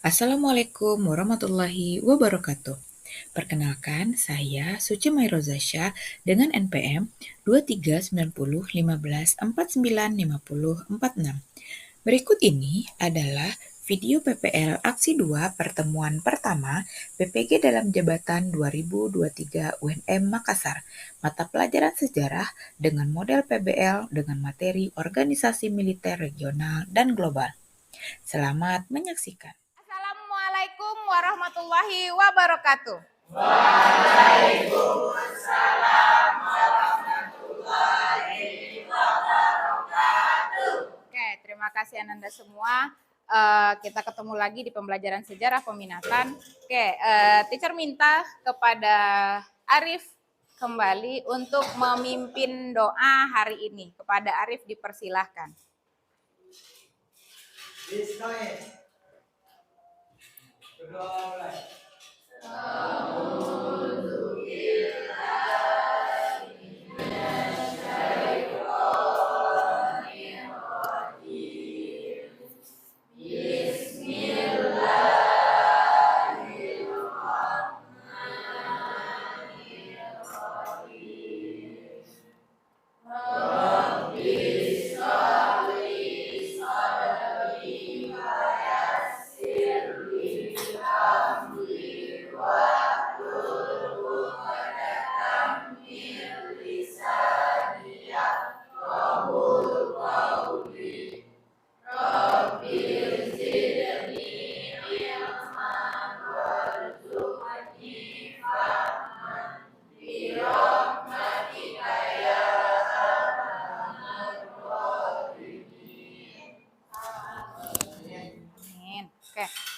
Assalamualaikum warahmatullahi wabarakatuh. Perkenalkan, saya Suci Mairozasya dengan NPM 239015149046. Berikut ini adalah video PPL Aksi 2 Pertemuan Pertama PPG dalam Jabatan 2023 UNM Makassar, mata pelajaran sejarah dengan model PBL dengan materi organisasi militer regional dan global. Selamat menyaksikan. Assalamualaikum warahmatullahi wabarakatuh. Oke, terima kasih Ananda semua. Kita ketemu lagi di pembelajaran sejarah peminatan. Oke, teacher minta kepada Arif kembali untuk memimpin doa hari ini. Kepada Arif dipersilahkan. Berdoa mulai.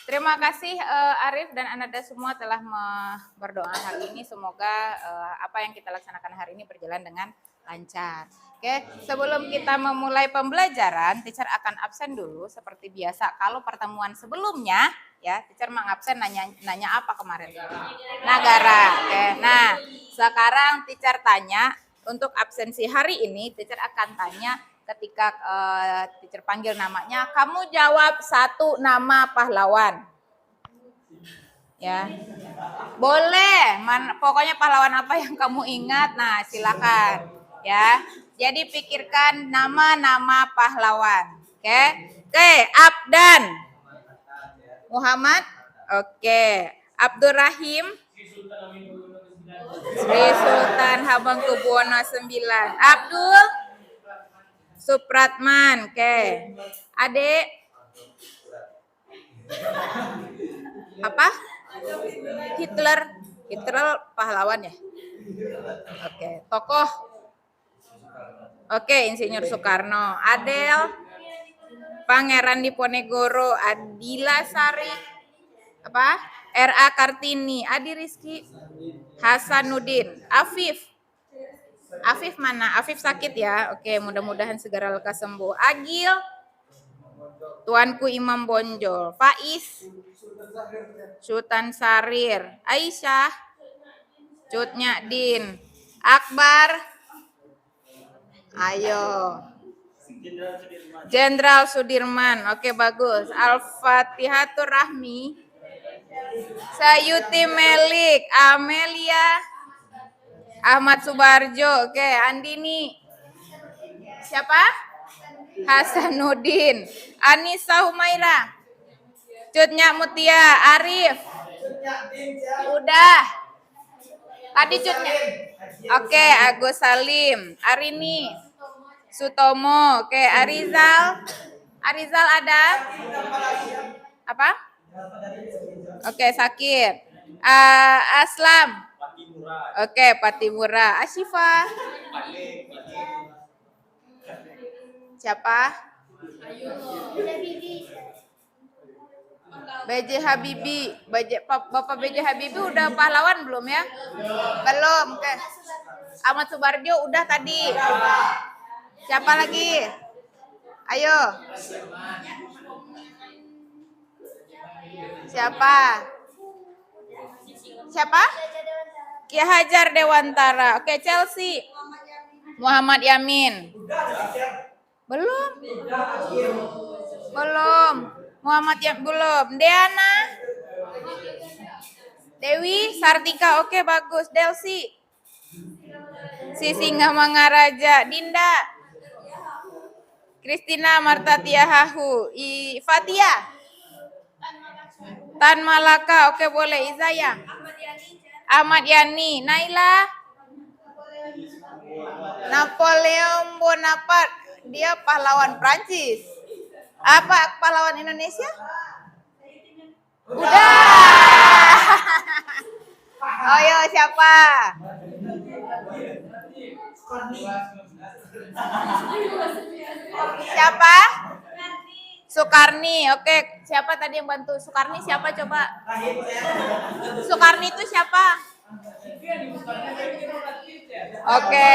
Terima kasih Arif dan Ananda semua telah berdoa hari ini. Semoga apa yang kita laksanakan hari ini berjalan dengan lancar. Oke, sebelum kita memulai pembelajaran, teacher akan absen dulu seperti biasa. Kalau pertemuan sebelumnya, ya, teacher mengabsen nanya apa kemarin? Negara. Oke, nah sekarang teacher tanya untuk absensi hari ini, teacher akan tanya ketika teacher panggil namanya, kamu jawab satu nama pahlawan. Ya, boleh. Pokoknya pahlawan apa yang kamu ingat, nah silakan. Ya, jadi pikirkan nama-nama pahlawan. Oke, Abdan, Muhammad, oke, Abdurrahim, Sri Sultan Hamengkubuwono IX, Abdul Supratman, oke. Adik apa? Hitler pahlawan ya. Oke, tokoh. Oke, Insinyur Soekarno. Adel, Pangeran Diponegoro. Adila Sari, apa? R.A. Kartini. Adi Rizky, Hasanuddin. Afif mana? Afif sakit ya. Oke, mudah-mudahan segera lekas sembuh. Agil, Tuanku Imam Bonjol. Faiz, Sultan Sarir. Aisyah, Cut Nyadin. Akbar, ayo. Jenderal Sudirman. Oke, bagus. Al-Fatihatur Rahmi. Sayuti Melik. Amelia, Ahmad Subarjo. Oke, Andini. Siapa? Hasanuddin. Anissa Humaira. Cutnya Mutia. Arif. Udah. Tadi Cutnya. Oke, Agus Salim. Arini. Sutomo. Oke, Arizal. Arizal ada? Apa? Oke, sakit. Aslam. Oke, Patimura. Asyifa. Siapa? B.J. Habibie. Bapak B.J. Habibie udah pahlawan belum ya? Belum. Oke. Ahmad Subarjo udah tadi. Siapa lagi? Ayo. Siapa? Ki Hajar Dewantara. Oke, Chelsea. Muhammad Yamin. Belum. Muhammad yang belum. Deana. Dewi, Sartika, oke bagus. Delsi. Sisinga Mangaraja. Dinda. Kristina Marta Tiahahu. Fatia. Tan Malaka, oke boleh. Izaya. Ahmad Yani. Naila. Napoleon Bonaparte. Dia pahlawan Prancis. Apa pahlawan Indonesia? Udah. Oh yo, siapa? Siapa? Sukarni. Oke, siapa tadi yang bantu? Sukarni siapa coba? Sukarni itu siapa? Oke.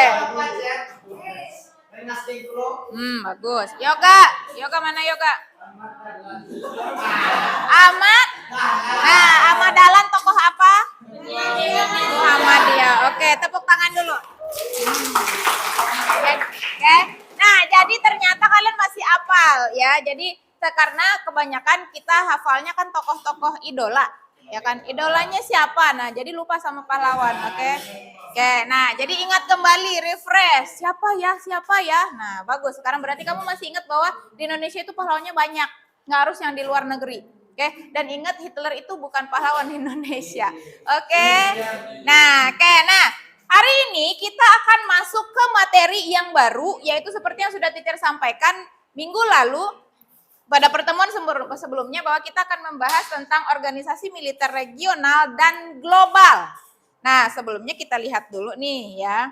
Bagus. Yoga. Yoga mana Yoga? Ahmad. Nah, Ahmad Dahlan tokoh apa? Muhammadiyah. Oke, tepuk tangan dulu. Oke. Nah, jadi ternyata kalian masih hafal ya. Jadi karena kebanyakan kita hafalnya kan tokoh-tokoh idola, ya kan? Idolanya siapa? Nah, jadi lupa sama pahlawan, oke? Oke, nah jadi ingat kembali, refresh. Siapa ya? Siapa ya? Nah, bagus. Sekarang berarti kamu masih ingat bahwa di Indonesia itu pahlawannya banyak. Nggak harus yang di luar negeri. Oke, dan ingat Hitler itu bukan pahlawan Indonesia. Oke. Nah, hari ini kita akan masuk ke materi yang baru, yaitu seperti yang sudah teacher sampaikan minggu lalu pada pertemuan sebelumnya bahwa kita akan membahas tentang organisasi militer regional dan global. Nah, sebelumnya kita lihat dulu nih ya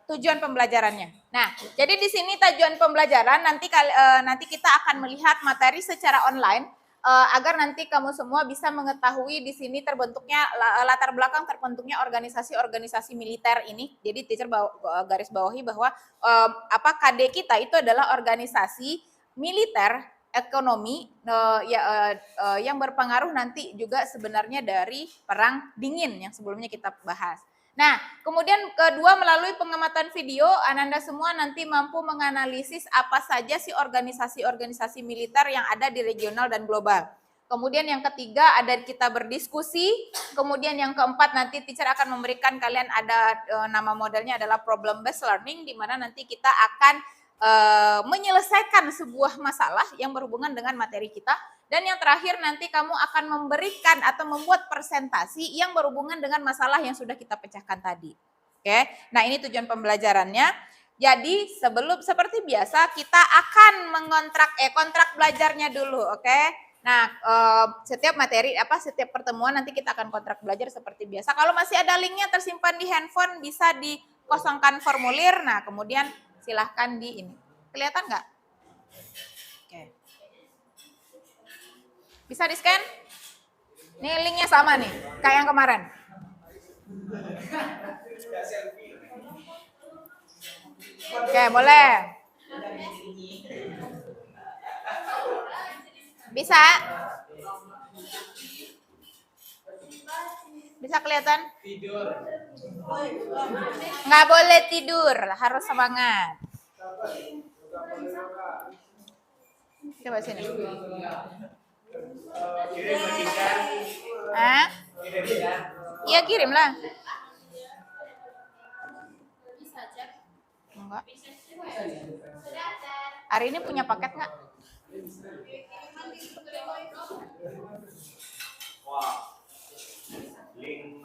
tujuan pembelajarannya. Nah, jadi di sini tujuan pembelajaran nanti kita akan melihat materi secara online agar nanti kamu semua bisa mengetahui di sini terbentuknya latar belakang terbentuknya organisasi-organisasi militer ini. Jadi teacher garis bawahi bahwa KD kita itu adalah organisasi militer ekonomi yang berpengaruh nanti juga sebenarnya dari perang dingin yang sebelumnya kita bahas. Nah, kemudian kedua melalui pengamatan video, Ananda semua nanti mampu menganalisis apa saja sih organisasi-organisasi militer yang ada di regional dan global. Kemudian yang ketiga ada kita berdiskusi, kemudian yang keempat nanti teacher akan memberikan kalian ada nama modelnya adalah problem based learning, di mana nanti kita akan menyelesaikan sebuah masalah yang berhubungan dengan materi kita. Dan yang terakhir nanti kamu akan memberikan atau membuat presentasi yang berhubungan dengan masalah yang sudah kita pecahkan tadi. Oke, nah ini tujuan pembelajarannya. Jadi seperti biasa kita akan kontrak belajarnya dulu, oke? Nah, setiap setiap pertemuan nanti kita akan kontrak belajar seperti biasa. Kalau masih ada linknya tersimpan di handphone bisa dikosongkan formulir. Nah, kemudian silahkan di ini. Kelihatan nggak? Oke. Bisa di-scan? Nih linknya sama nih, kayak yang kemarin. Oke, boleh. Bisa? Bisa kelihatan? Tidur. Nggak boleh tidur, harus semangat. Coba sini. Kirim ke kita. Hah? Iya kirim lah. Enggak. Hari ini punya paket nggak? Wah. Link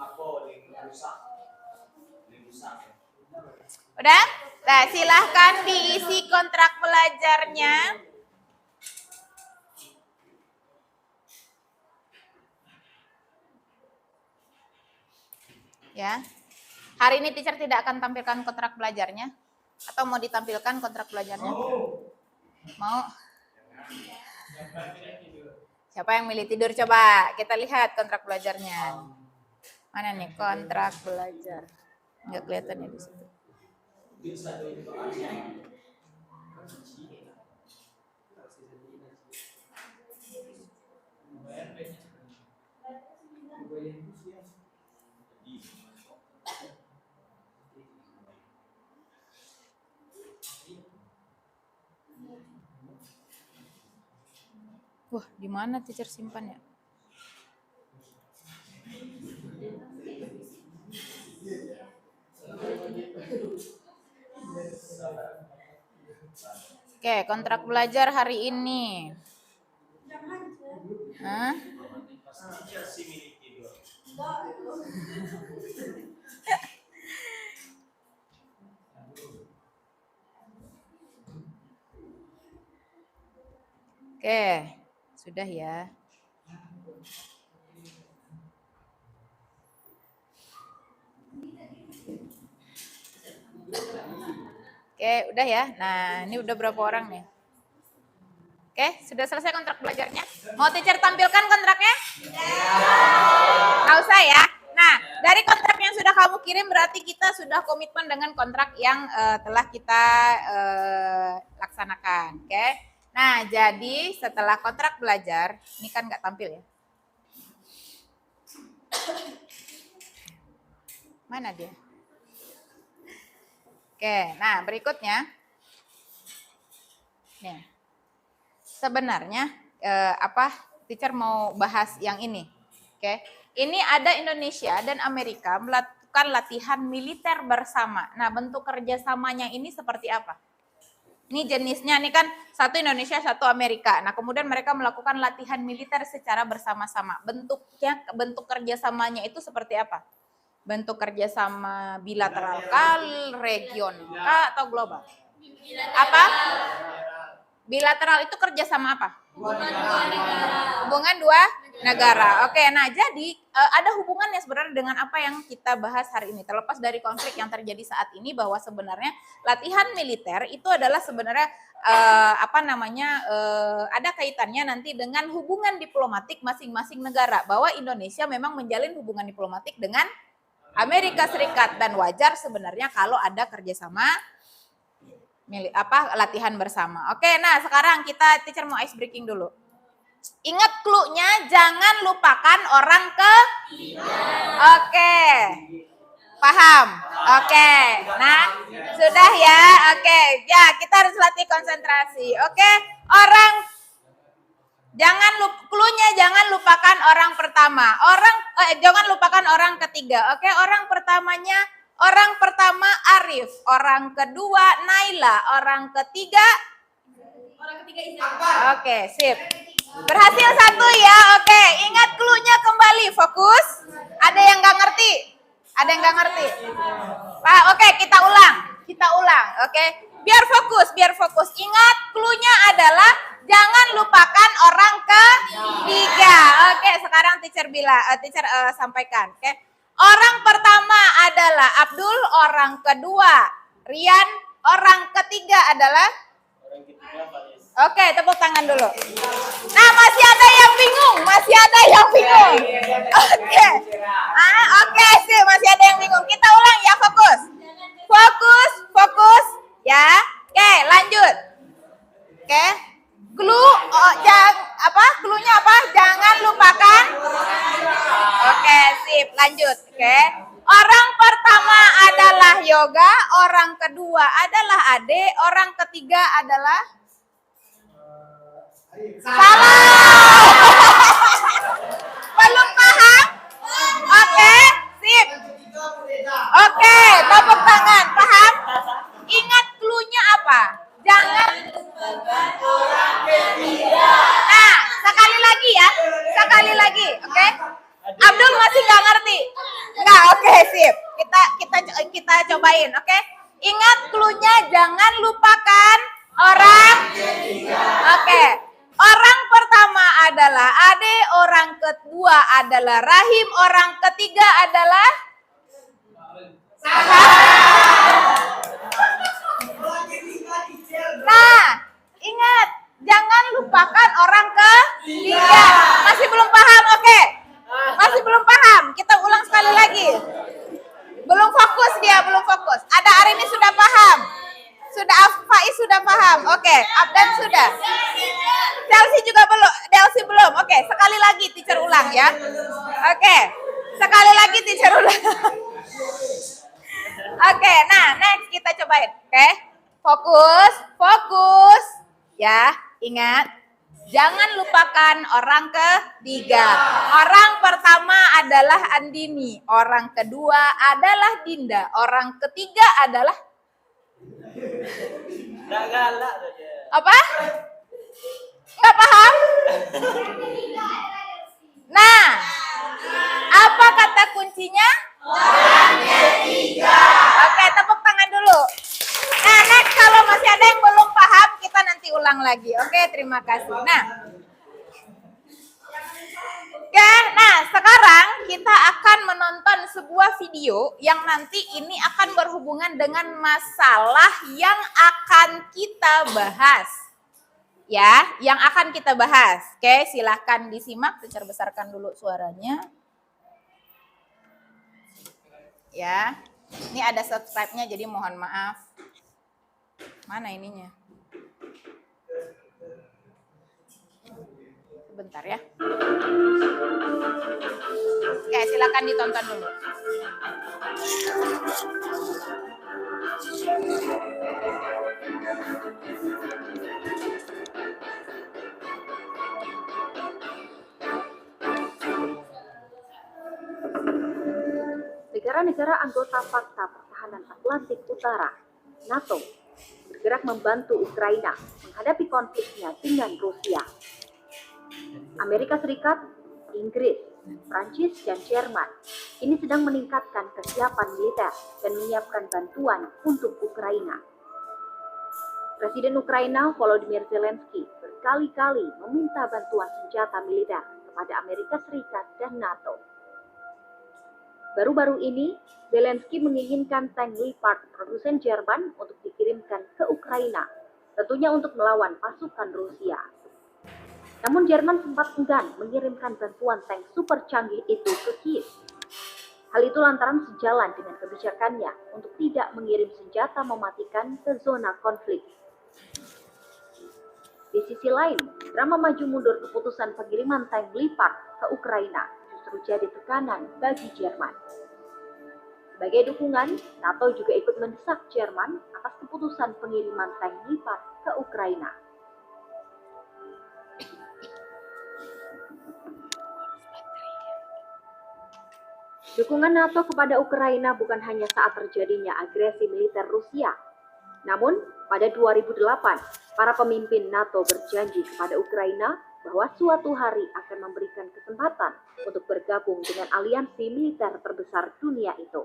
rusak. Udah? Nah, silahkan diisi kontrak belajarnya. Ya. Hari ini teacher tidak akan tampilkan kontrak belajarnya. Atau mau ditampilkan kontrak belajarnya? Mau? Siapa yang milih tidur? Coba kita lihat kontrak belajarnya. Mana nih kontrak belajar? Nggak kelihatan ya di situ. Wah, di mana teacher simpan ya? Oke, kontrak belajar hari ini. Hah? Teacher simili tidur. Oke, sudah ya. Oke, udah ya. Nah, ini udah berapa orang nih? Oke, sudah selesai kontrak belajarnya. Mau teacher tampilkan kontraknya? Nggak usah ya. Nah, dari kontrak yang sudah kamu kirim berarti kita sudah komitmen dengan kontrak yang telah kita laksanakan. Oke. Nah, jadi setelah kontrak belajar, ini kan nggak tampil ya. Mana dia? Oke, nah berikutnya. Nih. Sebenarnya teacher mau bahas yang ini. Oke. Ini ada Indonesia dan Amerika melakukan latihan militer bersama. Nah, bentuk kerjasamanya ini seperti apa? Ini jenisnya, ini kan satu Indonesia, satu Amerika. Nah, kemudian mereka melakukan latihan militer secara bersama-sama. Bentuk kerjasamanya itu seperti apa? Bentuk kerjasama bilateral kah, regional kah, atau global? Apa? Bilateral itu kerjasama apa? Hubungan dua negara. Oke, nah jadi ada hubungannya sebenarnya dengan apa yang kita bahas hari ini. Terlepas dari konflik yang terjadi saat ini, bahwa sebenarnya latihan militer itu adalah sebenarnya ada kaitannya nanti dengan hubungan diplomatik masing-masing negara. Bahwa Indonesia memang menjalin hubungan diplomatik dengan Amerika Serikat dan wajar sebenarnya kalau ada kerjasama latihan bersama. Oke, nah sekarang teacher mau ice breaking dulu. Ingat clue-nya, jangan lupakan orang ketiga. Oke. Paham? Oke. Nah, sudah ya. Oke. Ya, kita harus latih konsentrasi. Oke. Clue-nya jangan lupakan orang pertama. Jangan lupakan orang ketiga. Oke, orang pertama Arif, orang kedua Naila, orang ketiga Akbar. Oke, sip. Berhasil satu ya. Oke, ingat clue-nya kembali, fokus. Ada yang nggak ngerti? Oke, kita ulang. Oke, biar fokus. Ingat clue-nya adalah jangan lupakan orang ketiga. Oke, sekarang teacher sampaikan. Oke. Orang pertama adalah Abdul, orang kedua Rian, orang ketiga adalah? Orang ketiga Faris. Oke, tepuk tangan dulu. Nah, masih ada yang bingung. Oke. Oke, sih, masih ada yang bingung. Kita ulang ya, fokus. Ya. Oke, lanjut. Oke. Clue-nya apa? Jangan lupakan. Oke, sip. Lanjut. Oke. Orang pertama adalah Yoga, orang kedua adalah Ade, orang ketiga adalah salah. Belum paham? Oke, sip. Oke, tepuk tangan. Paham? Ingat clue-nya apa? Jangan lupakan orang ketiga. Nah, sekali lagi, oke? Abdul masih nggak ngerti? Nggak, oke, sip. Kita cobain, oke? Ingat clue-nya, jangan lupakan orang ketiga. Oke. Orang pertama adalah Ade, orang kedua adalah Rahim, orang ketiga adalah Nah, ingat, jangan lupakan orang ketiga. Masih belum paham, oke? Masih belum paham, kita ulang sekali lagi. Belum fokus. Ada Arini sudah paham? Faiz sudah paham? Oke, Abdan sudah? Delsi juga belum? Delsi belum? Oke, sekali lagi teacher ulang ya. Oke, sekali lagi teacher ulang. Oke, nah next kita cobain. Oke, fokus. Ya, ingat. Jangan lupakan orang ketiga. Orang pertama adalah Andini, orang kedua adalah Dinda, orang ketiga adalah Nggak galak saja. apa? Nggak paham? Nah, apa kata kuncinya? Orang ketiga. Oke, tepuk tangan dulu. Nah, next kalau masih ada yang belum paham, kita nanti ulang lagi. Oke, terima kasih. Nah, sekarang kita akan menonton sebuah video yang nanti ini akan berhubungan dengan masalah yang akan kita bahas. Ya, yang akan kita bahas. Oke, silahkan disimak, besarkan dulu suaranya. Ya, ini ada subscribe-nya, jadi mohon maaf. Mana ininya? Sebentar ya. Oke, silakan ditonton dulu. Negara-negara anggota Pakta Pertahanan Atlantik Utara, NATO, bergerak membantu Ukraina menghadapi konfliknya dengan Rusia. Amerika Serikat, Inggris, Prancis, dan Jerman ini sedang meningkatkan kesiapan militer dan menyiapkan bantuan untuk Ukraina. Presiden Ukraina Volodymyr Zelensky berkali-kali meminta bantuan senjata militer kepada Amerika Serikat dan NATO. Baru-baru ini, Zelensky menginginkan tank Leopard produsen Jerman untuk dikirimkan ke Ukraina, tentunya untuk melawan pasukan Rusia. Namun Jerman sempat enggan mengirimkan bantuan tank super canggih itu ke Kiev. Hal itu lantaran sejalan dengan kebijakannya untuk tidak mengirim senjata mematikan ke zona konflik. Di sisi lain, drama maju mundur keputusan pengiriman tank Leopard ke Ukraina justru jadi tekanan bagi Jerman. Sebagai dukungan, NATO juga ikut mendesak Jerman atas keputusan pengiriman tank Leopard ke Ukraina. Dukungan NATO kepada Ukraina bukan hanya saat terjadinya agresi militer Rusia. Namun, pada 2008, para pemimpin NATO berjanji kepada Ukraina bahwa suatu hari akan memberikan kesempatan untuk bergabung dengan aliansi militer terbesar dunia itu.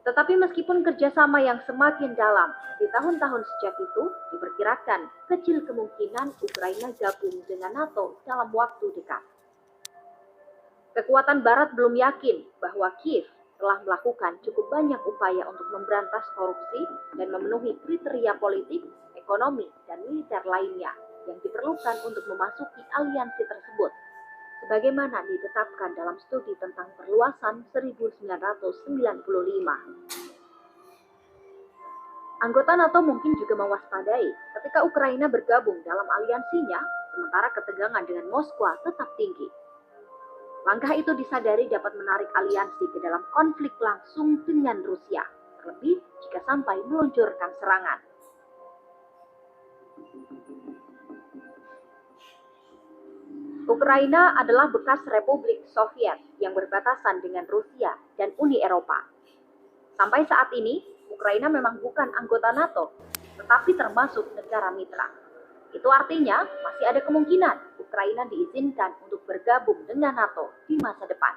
Tetapi meskipun kerjasama yang semakin dalam di tahun-tahun sejak itu, diperkirakan kecil kemungkinan Ukraina gabung dengan NATO dalam waktu dekat. Kekuatan Barat belum yakin bahwa Kiev telah melakukan cukup banyak upaya untuk memberantas korupsi dan memenuhi kriteria politik, ekonomi, dan militer lainnya yang diperlukan untuk memasuki aliansi tersebut, sebagaimana ditetapkan dalam studi tentang perluasan 1995. Anggota NATO mungkin juga mewaspadai ketika Ukraina bergabung dalam aliansinya, sementara ketegangan dengan Moskwa tetap tinggi. Langkah itu disadari dapat menarik aliansi ke dalam konflik langsung dengan Rusia, terlebih jika sampai meluncurkan serangan. Ukraina adalah bekas Republik Soviet yang berbatasan dengan Rusia dan Uni Eropa. Sampai saat ini, Ukraina memang bukan anggota NATO, tetapi termasuk negara mitra. Itu artinya masih ada kemungkinan Ukraina diizinkan untuk bergabung dengan NATO di masa depan.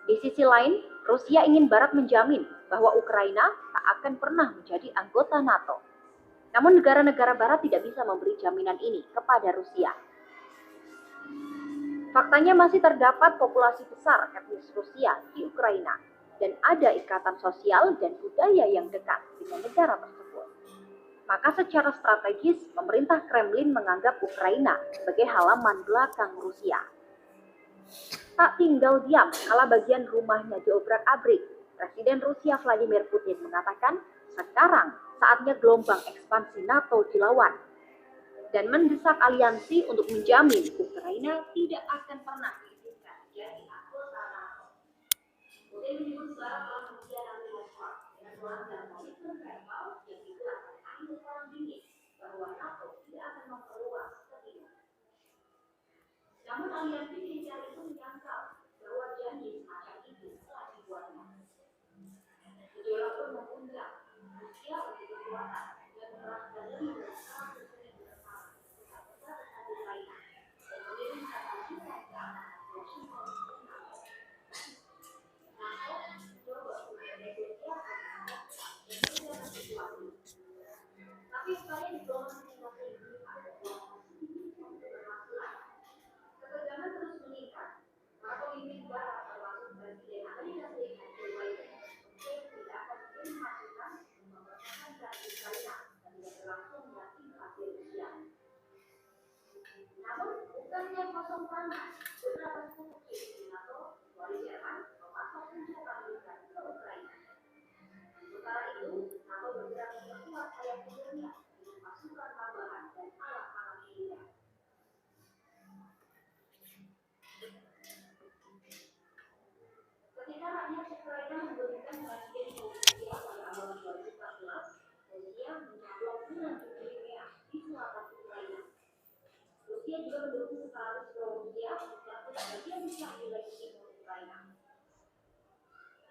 Di sisi lain, Rusia ingin Barat menjamin bahwa Ukraina tak akan pernah menjadi anggota NATO. Namun negara-negara Barat tidak bisa memberi jaminan ini kepada Rusia. Faktanya masih terdapat populasi besar etnis Rusia di Ukraina, dan ada ikatan sosial dan budaya yang dekat dengan negara tersebut. Maka secara strategis, pemerintah Kremlin menganggap Ukraina sebagai halaman belakang Rusia. Tak tinggal diam kala bagian rumahnya diobrak-abrik, Presiden Rusia Vladimir Putin mengatakan sekarang saatnya gelombang ekspansi NATO dilawan dan mendesak aliansi untuk menjamin Ukraina tidak akan pernah diizinkan jadi anggota NATO. Putin menyebut Barat telah mengkhianati Moskwa dengan melanggar komitmen verbal yang digunakan angin perang dingin bahwa NATO tidak akan Namun, bukannya kosong tangan, beberapa suku di NATO, kecuali Jerman, memasok senjata militer ke Ukraina. Sementara itu, NATO bergerak memperkuat sayap militernya dengan pasukan tambahan dan alat-alat militer. Ketika rakyat Ukraina membutuhkan presiden Rusia pada awal 2014, Rusia mencaplok bulan Crimea di selatan Ukraina. Rusia juga mendukung separatis pro-Rusia mencakup bagian besar wilayah timur Ukraina.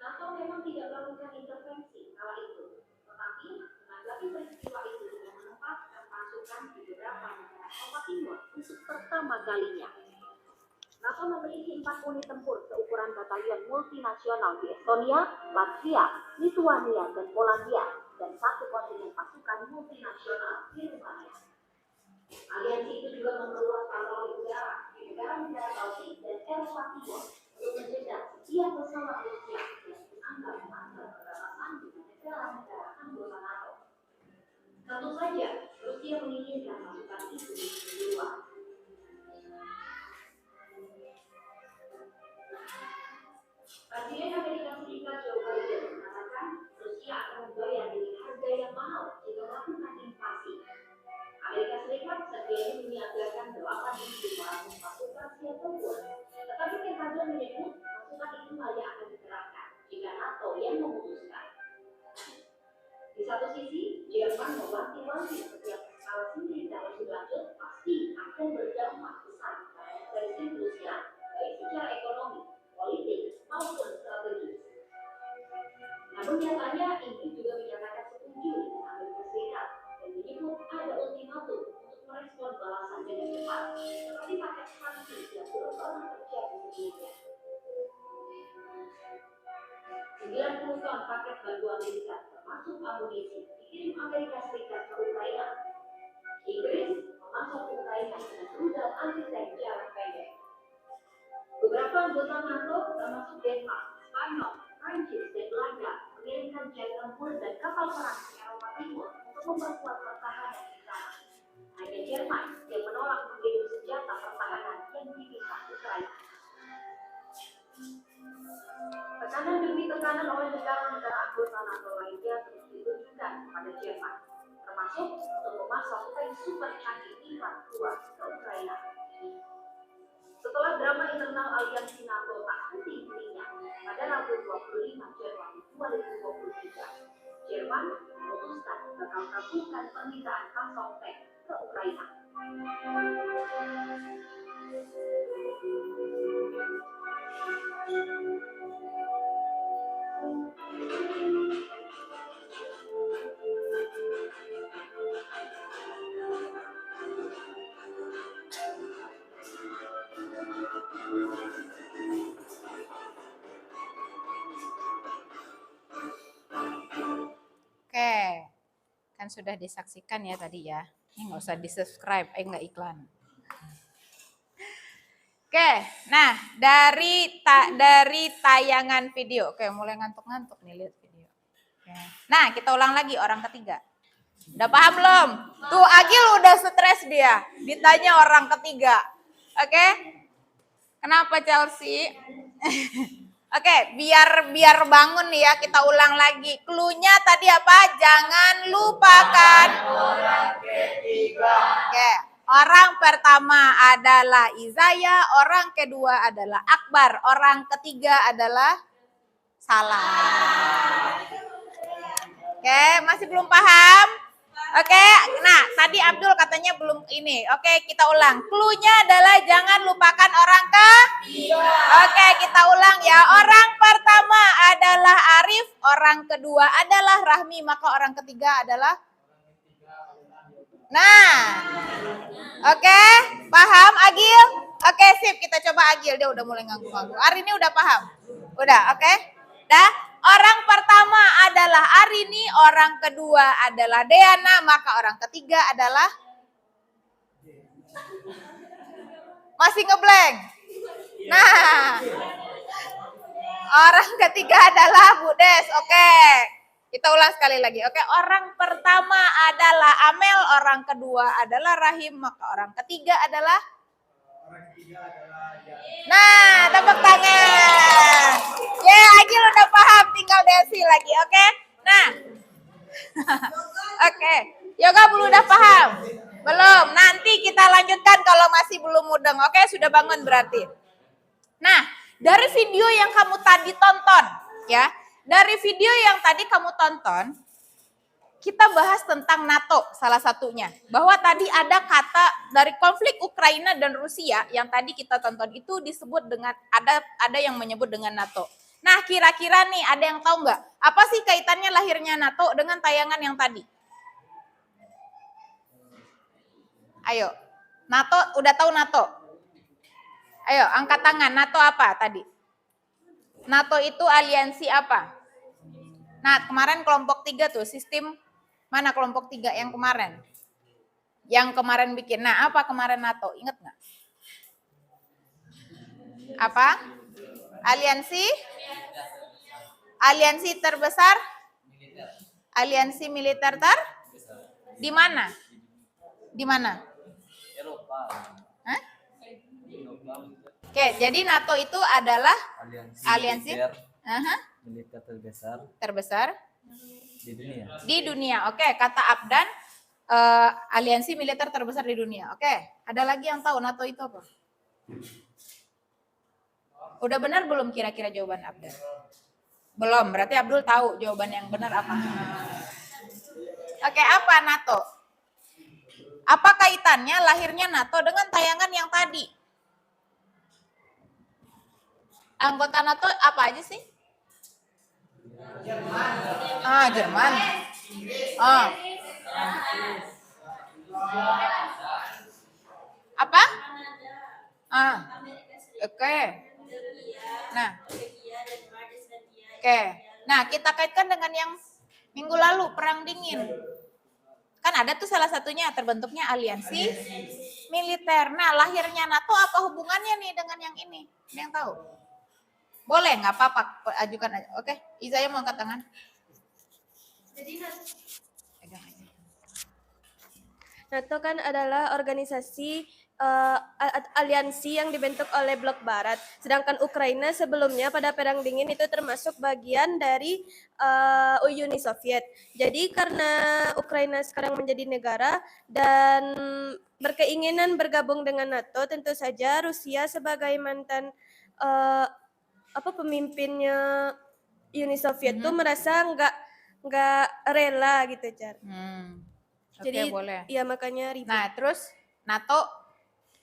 NATO memang tidak melakukan intervensi kala itu, tetapi menanggapi peristiwa itu dengan menempatkan pasukan di beberapa negara Eropa Timur untuk pertama kalinya. NATO memiliki 4 unit tempur seukuran batalion multinasional di Estonia, Latvia, Lituania, dan Polandia, dan 1 kontingen pasukan multinasional di Rumania. Aliansi itu juga memperluas patroli udara di negara-negara Baltik dan Eropa Timur untuk mencegah setiap pesawat Rusia yang dianggap melanggar perbatasan dengan negara-negara anggota NATO. Tentu saja, Rusia menginginkan pasukan itu di luar. Presiden Amerika Serikat Joe Biden mengatakan Rusia akan membayar dengan harga yang mahal jika melakukan invasi. Amerika Serikat saat ini menyiagakan 8.500 pasukan siap tempur, tetapi Pentagon menyebut pasukan itu hanya akan dikerahkan jika NATO yang memutuskan. Di satu sisi, Jerman mewanti-wanti setiap eskalasi militer lebih lanjut pasti akan berdampak besar pada ekspansi Rusia, baik secara ekonomi, politik, maupun strategis. Namun nyatanya Inggris juga menyatakan setuju dengan Amerika Serikat dan menyebut ada ultimatum untuk merespon balasan dengan cepat, seperti paket sanksi yang belum pernah terjadi sebelumnya. 90 ton paket bantuan militer termasuk amunisi dikirim Amerika Serikat ke Ukraina. Inggris memasok Ukraina dengan rudal anti-tank jarak pendek. Beberapa anggota NATO termasuk Denmark, Spanyol, Prancis, dan Belanda mengirimkan jet tempur dan kapal perang ke Eropa Timur untuk memperkuat pertahanan di sana. Hanya Jerman yang menolak mengirim senjata pertahanan yang dipisah Ukraina. Tekanan demi tekanan oleh negara-negara anggota NATO lainnya terus ditunjukkan kepada Jerman, termasuk untuk memasok tank super canggih Leopard 2 ke Ukraina. Setelah drama internal aliansi NATO tak henti-hentinya, pada Rabu 25 Januari 2023, Jerman memutuskan bakal kabulkan permintaan pasok tank ke Ukraina. Oke, kan sudah disaksikan ya tadi ya. Ini nggak usah di-subscribe, nggak iklan. Oke, nah dari tayangan video, oke mulai ngantuk-ngantuk nih lihat video. Oke. Nah kita ulang lagi orang ketiga. Udah paham belum? Tuh Agil udah stres dia, ditanya orang ketiga. Oke, kenapa Chelsea? Oke, biar bangun nih ya, kita ulang lagi. Cluenya tadi apa? Jangan lupakan orang ketiga. Oke, orang pertama adalah Izaya, orang kedua adalah Akbar, orang ketiga adalah Salah. Oke, masih belum paham? Oke, nah tadi Abdul katanya belum ini. Oke, kita ulang. Cluenya adalah jangan lupakan orang ketiga. Oke, kita ulang ya. Orang pertama adalah Arif, orang kedua adalah Rahmi, maka orang ketiga adalah Nah. Oke, paham Agil? Oke, sip, kita coba Agil. Dia udah mulai ngangguk-ngangguk. Hari ini udah paham? Udah, oke? Dah. Orang pertama adalah Arini, orang kedua adalah Deana, maka orang ketiga adalah masih ngeblank. Nah, orang ketiga adalah Bu Des. Oke. Kita ulang sekali lagi. Oke, orang pertama adalah Amel, orang kedua adalah Rahim, maka orang ketiga adalah Nah, tepuk tangan. Ya, Agil udah paham, tinggal Desi lagi, oke? Nah, oke. Yoga belum udah paham? Belum. Nanti kita lanjutkan kalau masih belum mudeng. Oke, sudah bangun berarti. Nah, dari video yang kamu tadi tonton, ya, dari video yang tadi kamu tonton, kita bahas tentang NATO salah satunya. Bahwa tadi ada kata dari konflik Ukraina dan Rusia yang tadi kita tonton itu disebut dengan ada yang menyebut dengan NATO. Nah, kira-kira nih ada yang tahu nggak apa sih kaitannya lahirnya NATO dengan tayangan yang tadi? Ayo, NATO udah tahu NATO? Ayo, angkat tangan. NATO apa tadi? NATO itu aliansi apa? Nah, kemarin kelompok 3 tuh, sistem mana kelompok 3 yang kemarin? Yang kemarin bikin. Nah, apa kemarin NATO? Ingat nggak? Apa? Aliansi? Aliansi terbesar? Aliansi militer di mana? Di mana? Hah? Oke, jadi NATO itu adalah aliansi militer terbesar di dunia. di dunia. Oke, kata Abdan, aliansi militer terbesar di dunia. Oke, ada lagi yang tahu NATO itu apa? Udah benar belum kira-kira jawaban Abdan? Belum, berarti Abdul tahu jawaban yang benar apa. Oke, apa NATO? Apa kaitannya lahirnya NATO dengan tayangan yang tadi? Anggota NATO apa aja sih? Jerman. Apa? Oke. Nah. Oke. Nah, kita kaitkan dengan yang minggu lalu, Perang Dingin. Kan ada tuh salah satunya terbentuknya aliansi militer. Nah, lahirnya NATO apa hubungannya nih dengan yang ini? Ada yang tahu? Boleh, nggak apa-apa, ajukan aja. Oke, Izaya mau angkat tangan. NATO kan adalah organisasi aliansi yang dibentuk oleh blok barat. Sedangkan Ukraina sebelumnya pada Perang Dingin itu termasuk bagian dari Uni Soviet. Jadi karena Ukraina sekarang menjadi negara dan berkeinginan bergabung dengan NATO, tentu saja Rusia sebagai mantan pemimpinnya Uni Soviet tuh merasa nggak rela gitu, Car. Jadi boleh. ya makanya ribut. Nah, terus NATO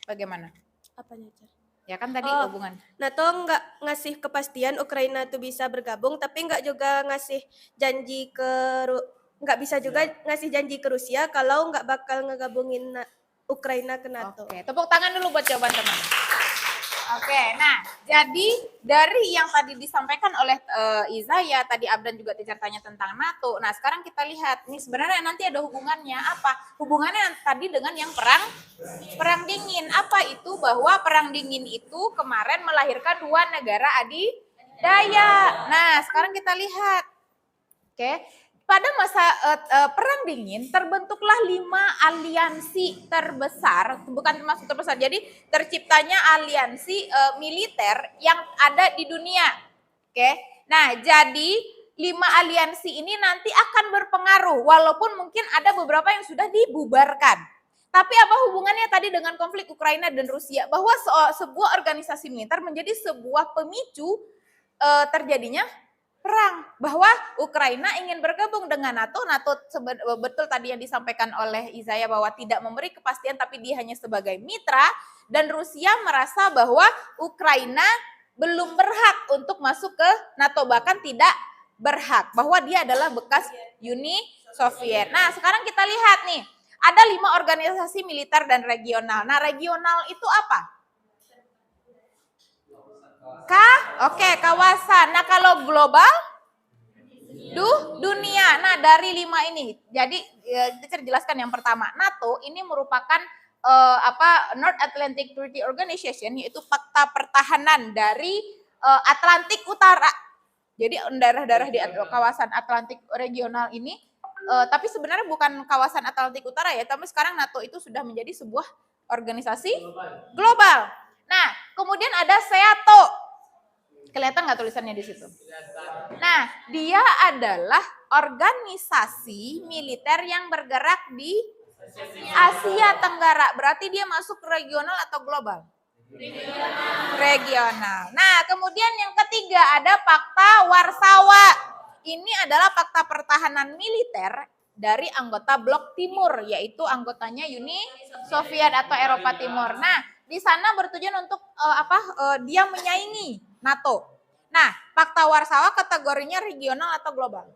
bagaimana? Apanya, Car? Ya kan tadi hubungan. NATO nggak ngasih kepastian Ukraina tuh bisa bergabung, tapi nggak juga ngasih janji nggak bisa juga ngasih janji ke Rusia kalau nggak bakal ngegabungin Ukraina ke NATO. Oke, tepuk tangan dulu buat jawaban teman. Oke, nah jadi dari yang tadi disampaikan oleh Izaya, tadi Abdan juga ceritanya tentang NATO. Nah sekarang kita lihat, nih sebenarnya nanti ada hubungannya apa? Hubungannya tadi dengan yang perang dingin. Apa itu? Bahwa perang dingin itu kemarin melahirkan dua negara adidaya. Nah sekarang kita lihat, oke. Pada masa Perang Dingin terbentuklah 5 aliansi terbesar, bukan termasuk terbesar, jadi terciptanya aliansi militer yang ada di dunia. Oke, nah jadi 5 aliansi ini nanti akan berpengaruh, walaupun mungkin ada beberapa yang sudah dibubarkan. Tapi apa hubungannya tadi dengan konflik Ukraina dan Rusia? Bahwa sebuah organisasi militer menjadi sebuah pemicu terjadinya perang, bahwa Ukraina ingin bergabung dengan NATO. NATO betul tadi yang disampaikan oleh Izaya bahwa tidak memberi kepastian tapi dia hanya sebagai mitra, dan Rusia merasa bahwa Ukraina belum berhak untuk masuk ke NATO, bahkan tidak berhak, bahwa dia adalah bekas Uni Soviet. Nah sekarang kita lihat nih, ada 5 organisasi militer dan regional. Nah regional itu apa? Kawasan. Nah kalau global, dunia. Nah dari 5 ini, jadi saya jelaskan yang pertama, NATO ini merupakan North Atlantic Treaty Organization, yaitu fakta pertahanan dari Atlantik Utara. Jadi daerah-daerah di kawasan Atlantik regional ini, tapi sebenarnya bukan kawasan Atlantik Utara ya, tapi sekarang NATO itu sudah menjadi sebuah organisasi global. Nah, kemudian ada SEATO. Kelihatan nggak tulisannya di situ? Nah, dia adalah organisasi militer yang bergerak di Asia Tenggara. Berarti dia masuk regional atau global? Regional. Nah, kemudian yang ketiga ada Pakta Warsawa. Ini adalah fakta pertahanan militer dari anggota Blok Timur, yaitu anggotanya Uni Soviet atau Eropa Timur. Nah, di sana bertujuan untuk dia menyaingi NATO. Nah, Fakta Warsawa kategorinya regional atau global?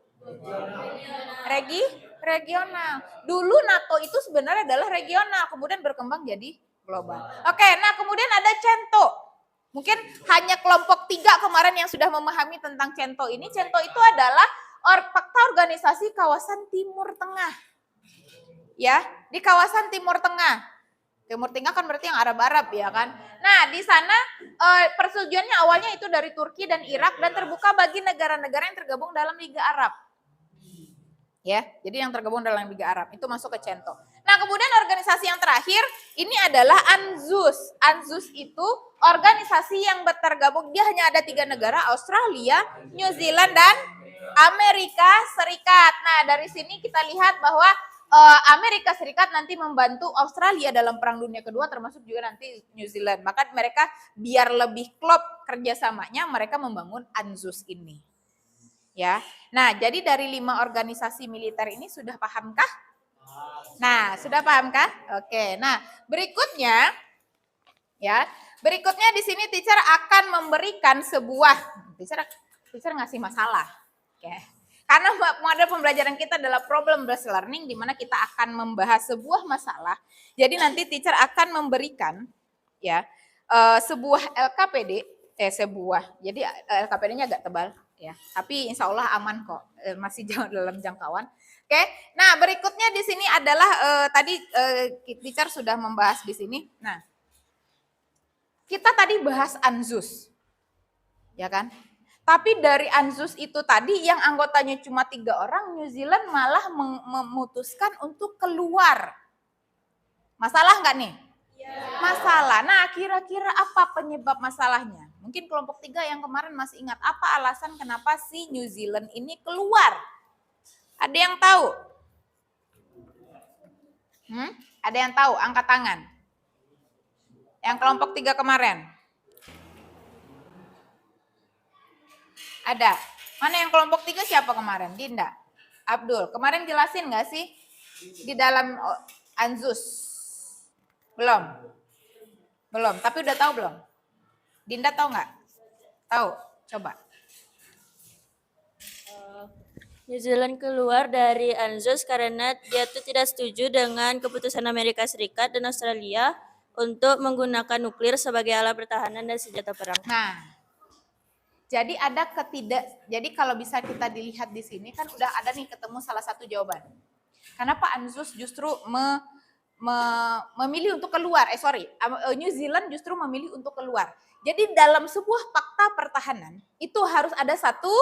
Regional. Dulu NATO itu sebenarnya adalah regional, kemudian berkembang jadi global. Oke, nah kemudian ada CENTO. Mungkin hanya kelompok 3 kemarin yang sudah memahami tentang CENTO ini. CENTO itu adalah fakta organisasi kawasan Timur Tengah. Ya, di kawasan Timur Tengah. Timur Tengah kan berarti yang Arab-Arab ya kan. Nah, di sana persetujuannya awalnya itu dari Turki dan Irak dan terbuka bagi negara-negara yang tergabung dalam Liga Arab. Ya, jadi yang tergabung dalam Liga Arab itu masuk ke CENTO. Nah, kemudian organisasi yang terakhir ini adalah ANZUS. ANZUS itu organisasi yang tergabung, dia hanya ada 3 negara, Australia, New Zealand, dan Amerika Serikat. Nah, dari sini kita lihat bahwa Amerika Serikat nanti membantu Australia dalam Perang Dunia Kedua, termasuk juga nanti New Zealand. Maka mereka biar lebih klop kerjasamanya, mereka membangun ANZUS ini. Ya, nah jadi dari 5 organisasi militer ini sudah pahamkah? Nah, sudah pahamkah? Oke, nah berikutnya di sini teacher akan memberikan sebuah, teacher ngasih masalah. Oke. Karena model pembelajaran kita adalah problem based learning, di mana kita akan membahas sebuah masalah. Jadi nanti teacher akan memberikan sebuah LKPD, jadi LKPD-nya agak tebal ya, tapi insya Allah aman kok, masih jauh dalam jangkauan. Oke, nah berikutnya di sini adalah tadi teacher sudah membahas di sini. Nah, kita tadi bahas ANZUS, ya kan? Tapi dari ANZUS itu tadi yang anggotanya cuma 3 orang, New Zealand malah memutuskan untuk keluar. Masalah nggak nih? Masalah. Nah, kira-kira apa penyebab masalahnya? Mungkin kelompok 3 yang kemarin masih ingat apa alasan kenapa si New Zealand ini keluar? Ada yang tahu? Ada yang tahu? Angkat tangan. Yang kelompok 3 kemarin. Ada. Mana yang kelompok 3 siapa kemarin? Dinda. Abdul. Kemarin jelasin nggak sih di dalam ANZUS? Belum. Tapi udah tahu belum? Dinda tahu nggak? Tahu. Coba. New Zealand keluar dari ANZUS karena dia tuh tidak setuju dengan keputusan Amerika Serikat dan Australia untuk menggunakan nuklir sebagai alat pertahanan dan senjata perang. Nah, jadi jadi kalau bisa kita dilihat di sini kan udah ada nih ketemu salah satu jawaban. Kenapa ANZUS justru memilih untuk keluar? New Zealand justru memilih untuk keluar. Jadi dalam sebuah fakta pertahanan itu harus ada satu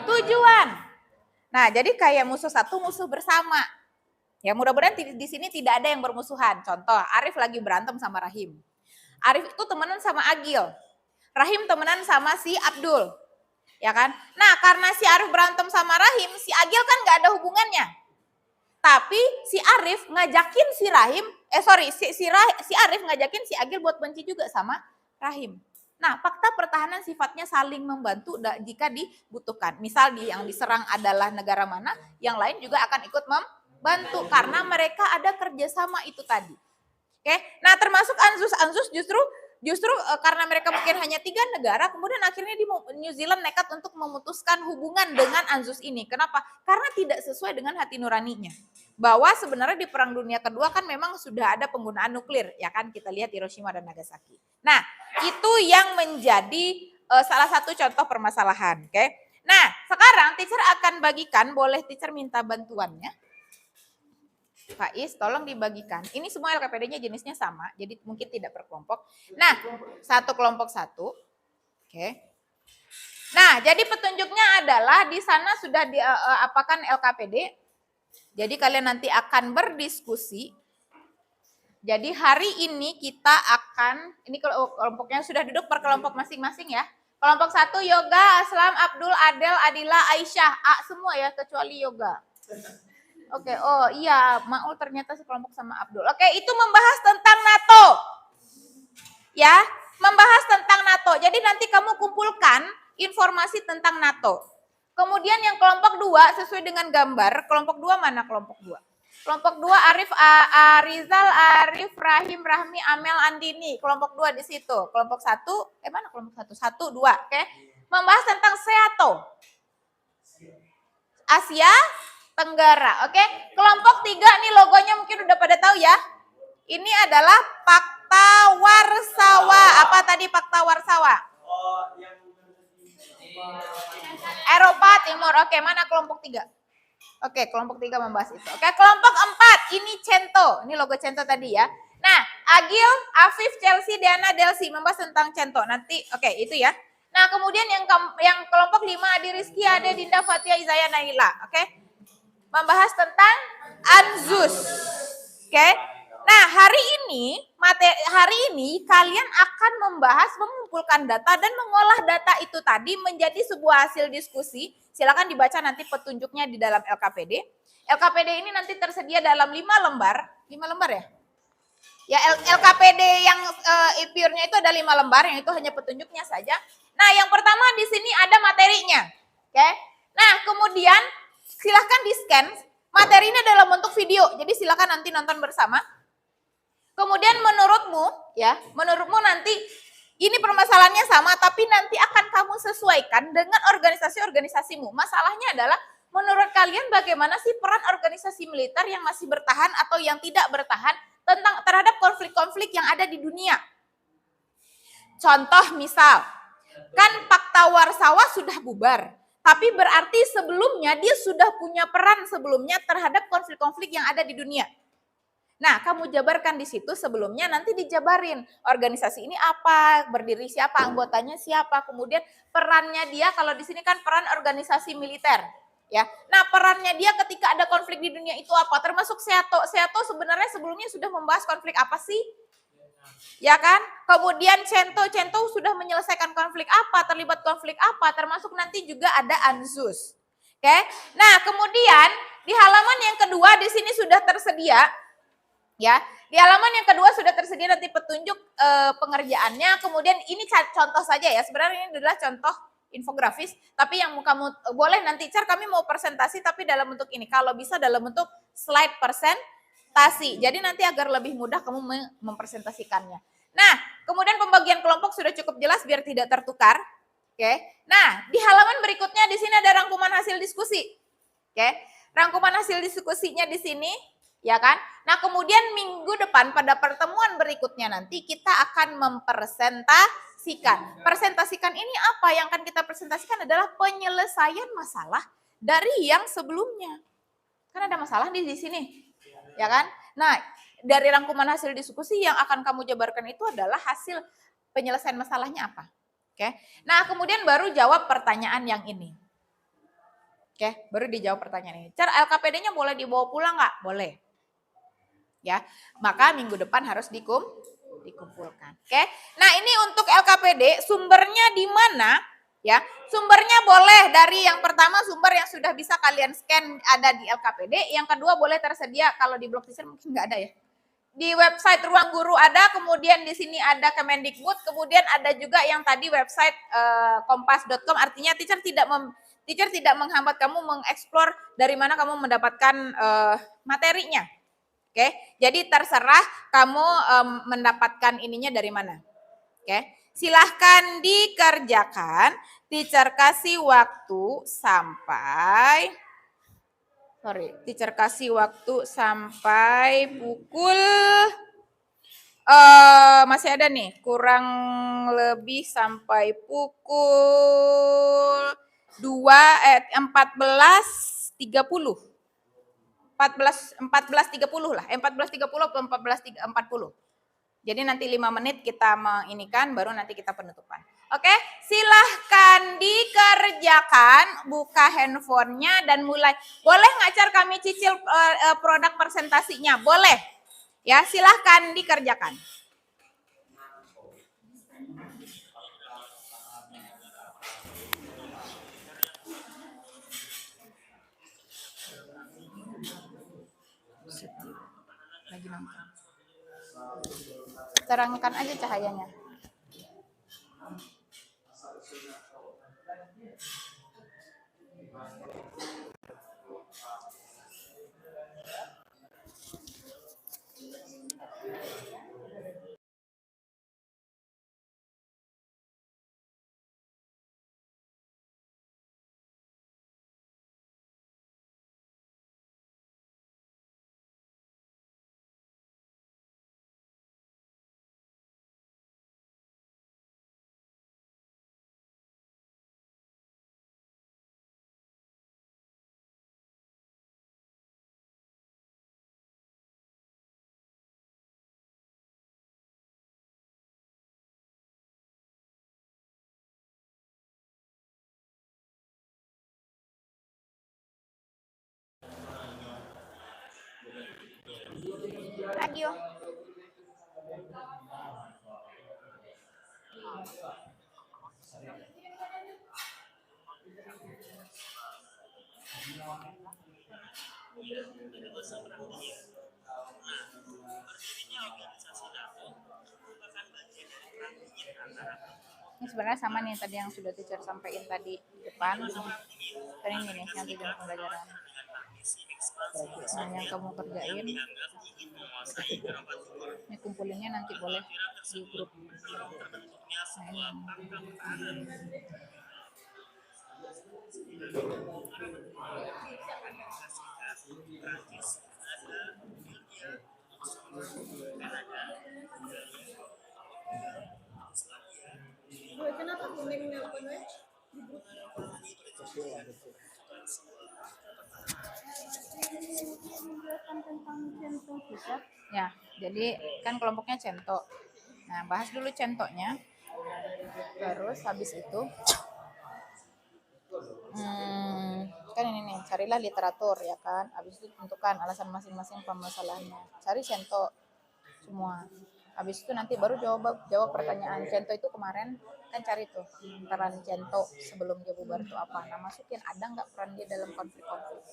tujuan. Nah, jadi kayak musuh satu, musuh bersama. Ya mudah-mudahan di sini tidak ada yang bermusuhan. Contoh, Arif lagi berantem sama Rahim. Arif itu temenan sama Agil. Rahim temenan sama si Abdul. Ya kan? Nah, karena si Arif berantem sama Rahim, si Agil kan nggak ada hubungannya. Tapi si Arif ngajakin si Rahim, si Arif ngajakin si Agil buat benci juga sama Rahim. Nah, fakta pertahanan sifatnya saling membantu jika dibutuhkan. Misal yang diserang adalah negara mana, yang lain juga akan ikut membantu karena mereka ada kerjasama itu tadi. Oke, nah termasuk ANZUS justru karena mereka mungkin hanya 3 negara, kemudian akhirnya New Zealand nekat untuk memutuskan hubungan dengan ANZUS ini. Kenapa? Karena tidak sesuai dengan hati nuraninya. Bahwa sebenarnya di Perang Dunia Kedua kan memang sudah ada penggunaan nuklir, ya kan? Kita lihat Hiroshima dan Nagasaki. Nah, itu yang menjadi salah satu contoh permasalahan. Oke. Nah, sekarang teacher akan bagikan, boleh teacher minta bantuannya. Faiz, tolong dibagikan. Ini semua LKPD-nya jenisnya sama, jadi mungkin tidak per kelompok. Nah, satu kelompok satu. Oke. Nah, jadi petunjuknya adalah di sana sudah diapakan LKPD. Jadi kalian nanti akan berdiskusi. Jadi hari ini kita akan, ini kelompoknya sudah duduk per kelompok masing-masing ya. Kelompok 1 Yoga, Aslam, Abdul, Adel, Adila, Aisyah, A semua ya kecuali Yoga. Oke, oh iya, Maul ternyata sekelompok sama Abdul. Oke, itu membahas tentang NATO. Ya, membahas tentang NATO. Jadi nanti kamu kumpulkan informasi tentang NATO. Kemudian yang kelompok 2 sesuai dengan gambar, kelompok 2 mana kelompok 2? Kelompok 2 Arif, Arizal, Arif, Rahim, Rahmi, Amel, Andini. Kelompok 2 di situ. Kelompok 1, mana kelompok 1? 1, 2, oke. Membahas tentang SEATO. Asia Tenggara, oke. Kelompok 3 nih logonya mungkin udah pada tahu ya. Ini adalah Pakta Warsawa. Apa tadi Pakta Warsawa? Oh, yang Eropa Timur. Oke, mana kelompok 3? Oke, kelompok 3 membahas itu. Oke, kelompok 4 ini Cento. Ini logo Cento tadi ya. Nah, Agil, Afif, Chelsea, Diana, Delsi membahas tentang Cento. Nanti oke, itu ya. Nah, kemudian yang kelompok 5 Adi Rizky, Ade, Dinda, Fatia, Izaya, Naila. Oke. Membahas tentang ANZUS. Oke. Nah, hari ini kalian akan mengumpulkan data dan mengolah data itu tadi menjadi sebuah hasil diskusi. Silakan dibaca nanti petunjuknya di dalam LKPD. LKPD ini nanti tersedia dalam 5 lembar. 5 lembar ya? Ya, LKPD yang pure-nya itu ada 5 lembar, yang itu hanya petunjuknya saja. Nah, yang pertama di sini ada materinya. Oke. Nah, kemudian silahkan di-scan. Materinya dalam bentuk video. Jadi silakan nanti nonton bersama. Kemudian menurutmu nanti ini permasalahannya sama, tapi nanti akan kamu sesuaikan dengan organisasi-organisasimu. Masalahnya adalah menurut kalian bagaimana sih peran organisasi militer yang masih bertahan atau yang tidak bertahan terhadap konflik-konflik yang ada di dunia. Contoh misal, kan Pakta Warsawa sudah bubar, tapi berarti sebelumnya dia sudah punya peran sebelumnya terhadap konflik-konflik yang ada di dunia. Nah, kamu jabarkan di situ sebelumnya, nanti dijabarin organisasi ini apa, berdiri siapa, anggotanya siapa, kemudian perannya dia, kalau di sini kan peran organisasi militer, ya. Nah, perannya dia ketika ada konflik di dunia itu apa? Termasuk SEATO. SEATO sebenarnya sebelumnya sudah membahas konflik apa sih? Ya kan? Kemudian Cento sudah menyelesaikan konflik apa, terlibat konflik apa, termasuk nanti juga ada ANZUS. Oke. Nah, kemudian di halaman yang kedua di sini sudah tersedia. Ya, di halaman yang kedua sudah tersedia nanti petunjuk pengerjaannya. Kemudian ini contoh saja ya. Sebenarnya ini adalah contoh infografis, tapi yang kamu boleh nanti kami mau presentasi tapi dalam bentuk ini. Kalau bisa dalam bentuk slide presentasi. Jadi nanti agar lebih mudah kamu mempresentasikannya. Nah, kemudian pembagian kelompok sudah cukup jelas biar tidak tertukar. Oke. Nah, di halaman berikutnya di sini ada rangkuman hasil diskusi. Oke. Rangkuman hasil diskusinya di sini. Ya kan? Nah, kemudian minggu depan pada pertemuan berikutnya nanti kita akan mempresentasikan. Presentasikan ini apa? Yang akan kita presentasikan adalah penyelesaian masalah dari yang sebelumnya. Kan ada masalah di sini. Ya kan? Nah, dari rangkuman hasil diskusi yang akan kamu jabarkan itu adalah hasil penyelesaian masalahnya apa. Oke. Nah, kemudian baru jawab pertanyaan yang ini. Oke, baru dijawab pertanyaan ini. Cara LKPD-nya boleh dibawa pulang nggak? Boleh. Ya, maka minggu depan harus dikumpulkan. Oke. Nah, ini untuk LKPD sumbernya di mana? Ya, sumbernya boleh dari yang pertama sumber yang sudah bisa kalian scan ada di LKPD, yang kedua boleh tersedia kalau di blog teacher mungkin nggak ada ya. Di website Ruang Guru ada, kemudian di sini ada Kemendikbud, kemudian ada juga yang tadi website kompas.com. Artinya teacher tidak menghambat kamu mengeksplor dari mana kamu mendapatkan materinya. Oke, jadi terserah kamu mendapatkan ininya dari mana. Oke, silahkan dikerjakan. Teacher kasih waktu sampai pukul masih ada nih, kurang lebih sampai pukul 14.30. 14.30 lah, 14.30 atau 14.40. Jadi nanti 5 menit kita menginikan, baru nanti kita penutupan. Oke, silahkan dikerjakan, buka handphonenya dan mulai. Boleh nggak Car kami cicil produk presentasinya? Boleh. Ya, silahkan dikerjakan. Lagi nonton. Terangkan aja cahayanya. Lagi yo. Ini sebenarnya sama nih tadi yang sudah teacher sampaikan tadi di depan. Kan ini nih yang tujuan pembelajaran. Nah, yang kamu kerjain, ini kumpulinnya nanti boleh di grup. Nah, ini. Kenapa kuning nelponnya? Ya, jadi kan kelompoknya cento. Nah, bahas dulu centoknya. Terus habis itu, kan ini nih, carilah literatur ya kan. Habis itu tentukan alasan masing-masing permasalahannya. Cari cento semua. Habis itu nanti baru jawab pertanyaan. Cento itu kemarin kan cari tuh peran cento sebelum dia bubar itu apa. Nah, masukin ada nggak peran dia dalam konflik-konflik.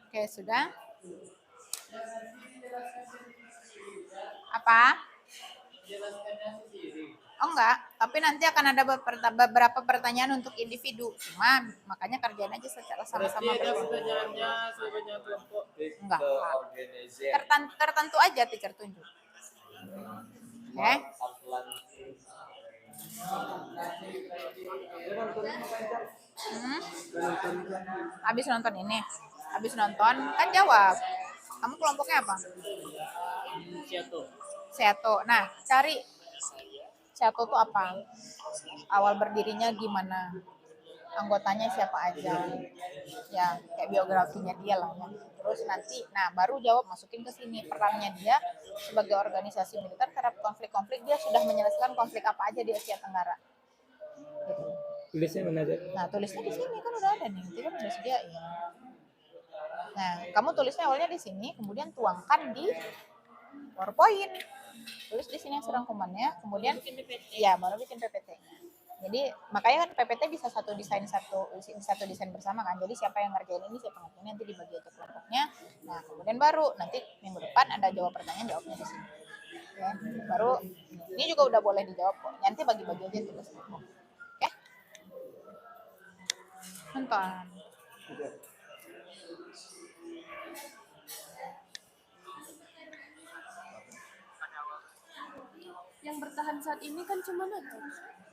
Oke, sudah? Apa? Oh enggak, tapi nanti akan ada beberapa pertanyaan untuk individu. Cuma makanya kerjain aja secara sama-sama. Pertanyaannya sebanyak kelompok Enggak. Tertentu aja teacher tunjuk. Oke. Habis nonton ini. Habis nonton kan jawab. Kamu kelompoknya apa? Seato. Nah, cari Seato itu apa? Awal berdirinya gimana? Anggotanya siapa aja? Ya, kayak biografinya dia lah ya. Terus nanti, nah baru jawab masukin ke sini perannya dia sebagai organisasi militer terhadap konflik-konflik, dia sudah menyelesaikan konflik apa aja di Asia Tenggara. Gitu. Tulisnya mana aja? Nah, tulisnya di sini kan udah ada nih, nanti kan udah sediain. Nah, kamu tulisnya awalnya di sini, kemudian tuangkan di PowerPoint. Tulis di sini hasil rangkumannya, kemudian ya baru bikin PPT-nya. Jadi makanya kan PPT bisa satu desain bersama kan. Jadi siapa yang ngerjain ini, siapa yang ngerjain nanti dibagi aja kelompoknya. Nah, kemudian baru nanti minggu depan ada jawab pertanyaan, jawabnya di sini. Ya, baru ini juga udah boleh dijawab kok. Nanti bagi-bagi aja tugas kelompok. Oke? Nonton. Yang bertahan saat ini kan cuma Nato.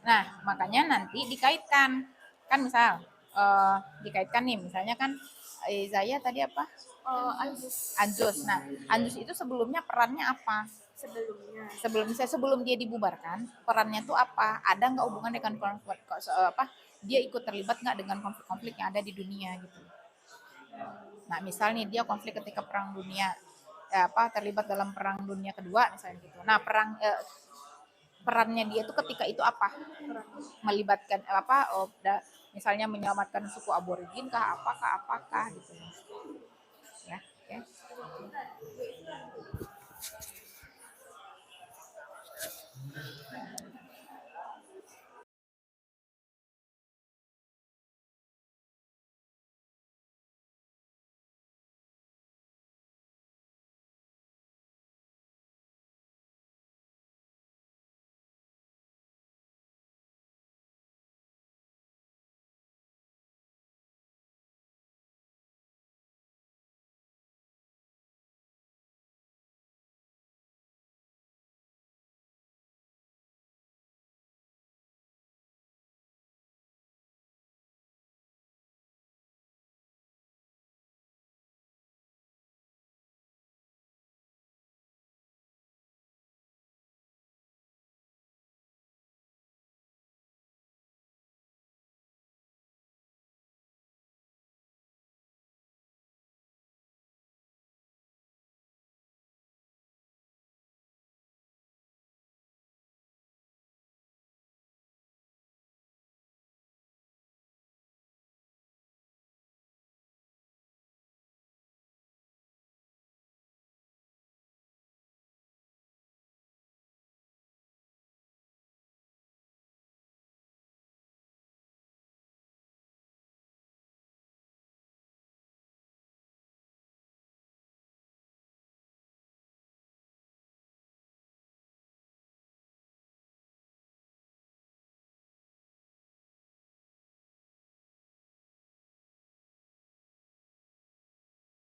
Nah, makanya nanti dikaitkan. Kan misal, dikaitkan nih, misalnya kan Zaya tadi apa? Anzus. Anzus. Nah, Anzus itu sebelumnya perannya apa? sebelum dia dibubarkan, perannya tuh apa? Ada nggak hubungan dengan dia ikut terlibat nggak dengan konflik-konflik yang ada di dunia gitu. Nah, misalnya dia konflik ketika perang dunia, terlibat dalam perang dunia kedua misalnya gitu. Nah, perannya dia tuh ketika itu apa? Melibatkan misalnya menyelamatkan suku aborigin kah, apakah gitu. Ya, oke.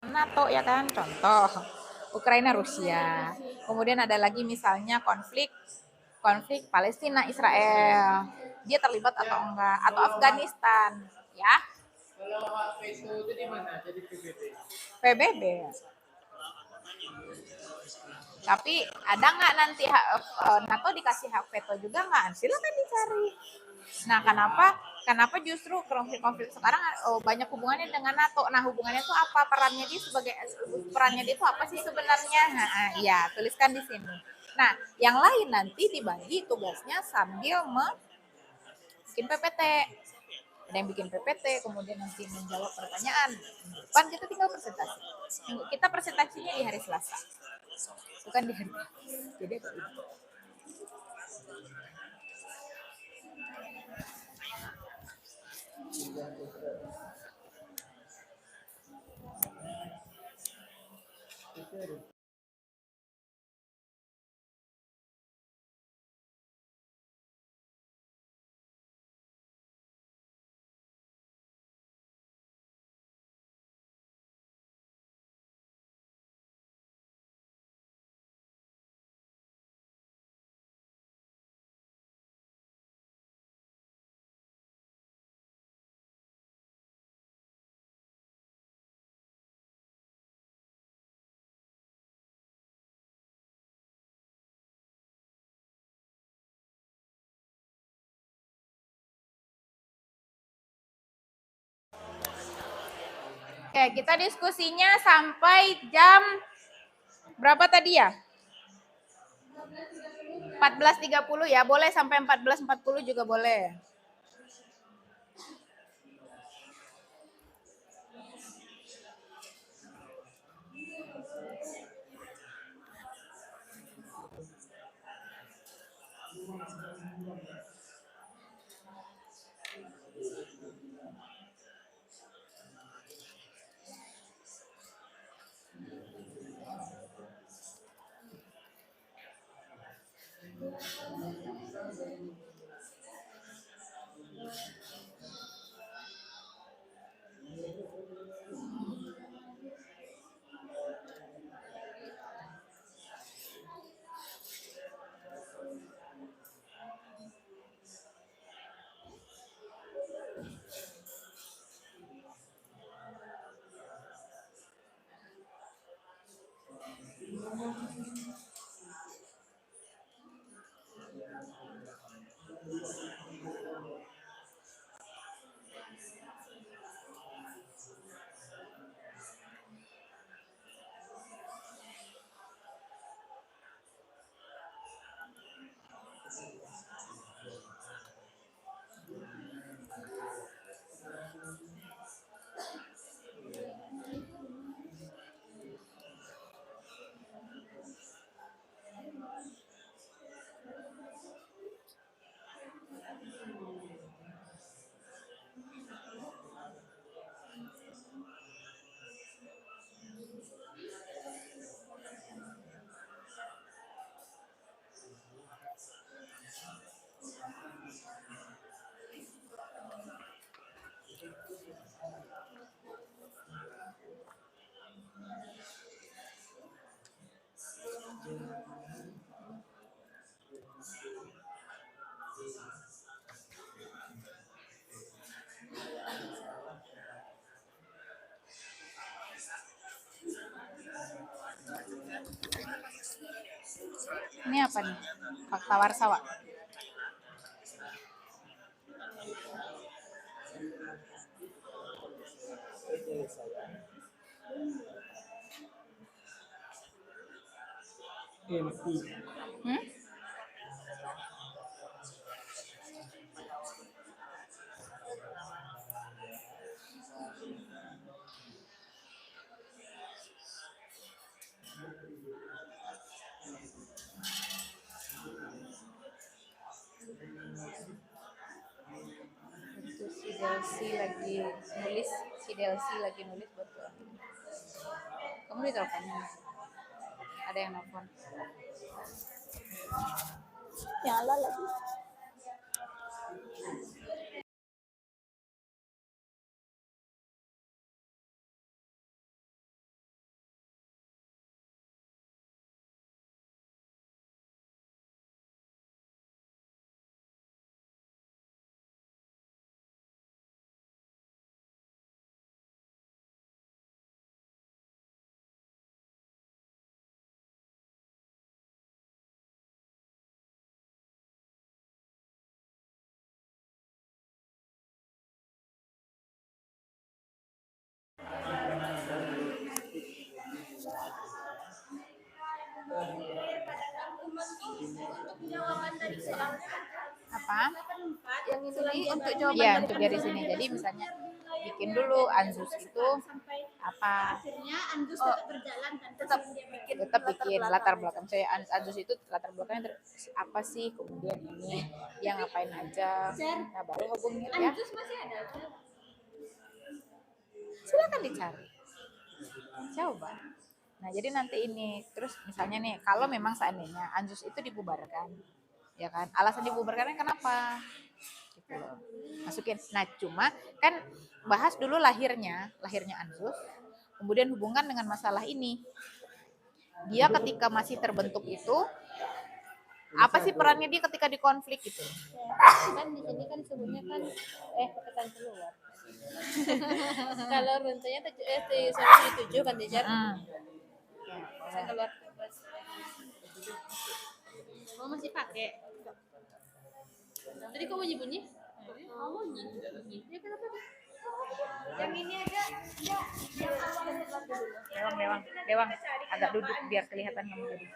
NATO ya kan, contoh Ukraina Rusia. Kemudian ada lagi misalnya konflik Palestina Israel. Dia terlibat atau enggak, atau Afghanistan, ya. Kalau hak veto itu di mana? Jadi PBB. PBB. Tapi ada nggak nanti NATO dikasih hak veto juga nggak? Silakan dicari. Nah, kenapa justru konflik sekarang banyak hubungannya dengan NATO? Nah, hubungannya itu apa? Perannya dia itu apa sih sebenarnya? Nah, ya, tuliskan di sini. Nah, yang lain nanti dibagi tugasnya sambil bikin PPT. Ada yang bikin PPT, kemudian nanti menjawab pertanyaan. Depan kita tinggal presentasi. Kita presentasinya di hari Selasa, bukan di hari Kamis. Jadi agak itu. Oke, kita diskusinya sampai jam berapa tadi ya? 14.30 ya, boleh sampai 14.40 juga boleh. Ini apa nih? Fakta warsawa. Hmm? Itu si Delsi lagi nulis buat gua. Kamu diteleponin? Ada yang nelfon? Nyala lagi. Apa? Yang ini untuk Iya, jawaban untuk dari sini. Jadi misalnya bikin dulu Anzus itu apa? Tetap bikin latar belakang. Saya Anzus itu latar belakangnya apa sih? Kemudian ini dia ngapain aja. Nah, baru hubungin ya. Silakan dicari. Coba. Nah, jadi nanti ini terus misalnya nih, kalau memang seandainya Anzus itu dibubarkan, ya kan? Alasan dibubarkannya kenapa? Gitu loh. Masukin. Nah, cuma kan bahas dulu lahirnya Anzus, kemudian hubungkan dengan masalah ini. Dia ketika masih terbentuk itu apa sih perannya dia ketika di konflik gitu? Kan di sini kan sebenarnya kan ketekan keluar. Kalau runtanya sampai 7 kan teacher. Saya keluar pas. Oh masih pakai. Tadi kok bunyi? Oh bunyi. Ya kenapa? Yang ini aja ya yang awalnya Dewang, agak duduk biar kelihatan kamu jadi.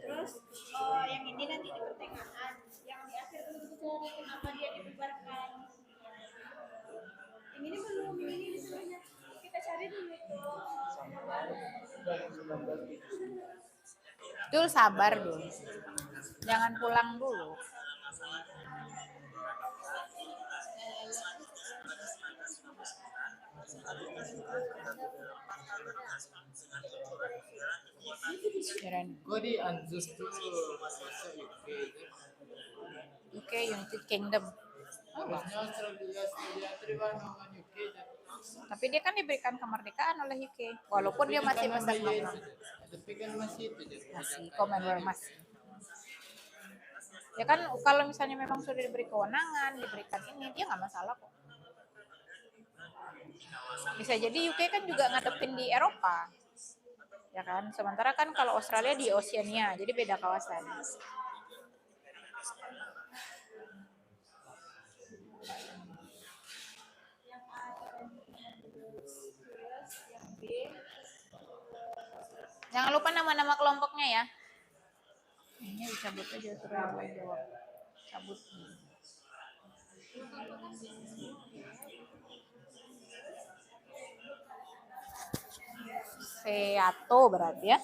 terus yang ini nanti di pertengahan, yang di akhir itu kenapa dia dibubarkan? Yang ini belum, ini sebenarnya kita cari dulu itu. Dul, sabar dulu. Jangan pulang dulu. Kok di Anzus tuh bahasa UK UK United Kingdom. harusnya Australia terima dengan UK Tapi dia kan diberikan kemerdekaan oleh UK, walaupun dia masih peserta tapi kan masih itu masih Commonwealth masih. Ya kan kalau misalnya memang sudah diberi kewenangan, diberikan ini, dia nggak masalah kok. Bisa jadi UK kan juga ngadepin di Eropa. ya kan? Sementara kan kalau Australia di Oceania, jadi beda kawasan. Jangan lupa nama-nama kelompoknya ya. Ini dicabut aja suruh yang jawab. Cabut. Seato berarti ya.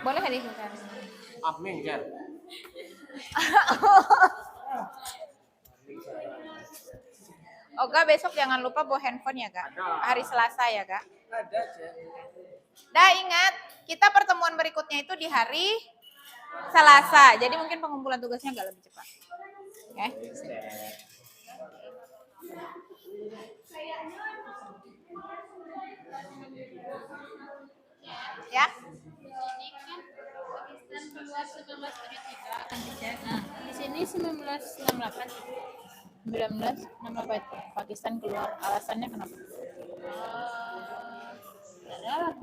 Boleh nggak disesuaikan? Amin, Jar. Oga besok jangan lupa bawa handphone ya Kak. Hari Selasa ya Kak. Ada, Jar. Dah ingat, kita pertemuan berikutnya itu di hari Selasa. Jadi mungkin pengumpulan tugasnya agak lebih cepat. Oke. Ya. Ini kan Pakistan keluar sebelum 1973 kan teacher. Di sini 1968. 1968 Pakistan keluar. Alasannya kenapa? Adalah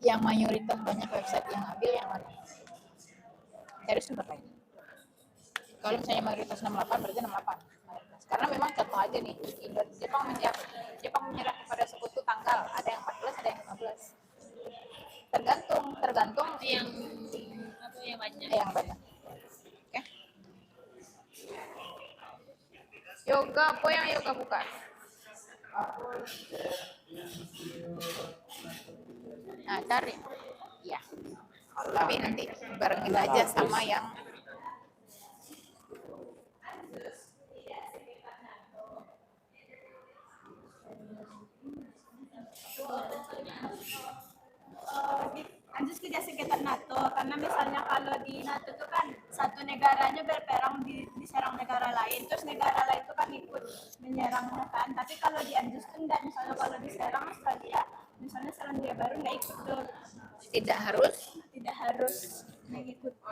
Yang mayoritas banyak website yang ambil yang mana? Cari sumber lain. Kalau misalnya mayoritas 68 berarti 68. Karena memang contoh aja nih, Jepang menyerah kepada sekutu tanggal, ada yang 14, ada yang 15. Tergantung yang apa yang banyak. yang banyak. Oke. Yoga, apa yang yoga buka? Nah, cari. Ya. Tapi nanti barengin aja sama yang Anjus tidak sekitar NATO karena misalnya kalau di NATO itu kan satu negaranya berperang diserang negara lain, terus negara lain itu kan ikut menyerangnya kan. Tapi kalau di Anjus itu enggak, misalnya kalau diserang Australia, misalnya Selandia Baru nggak ikut tuh, tidak harus. tidak harus mengikuti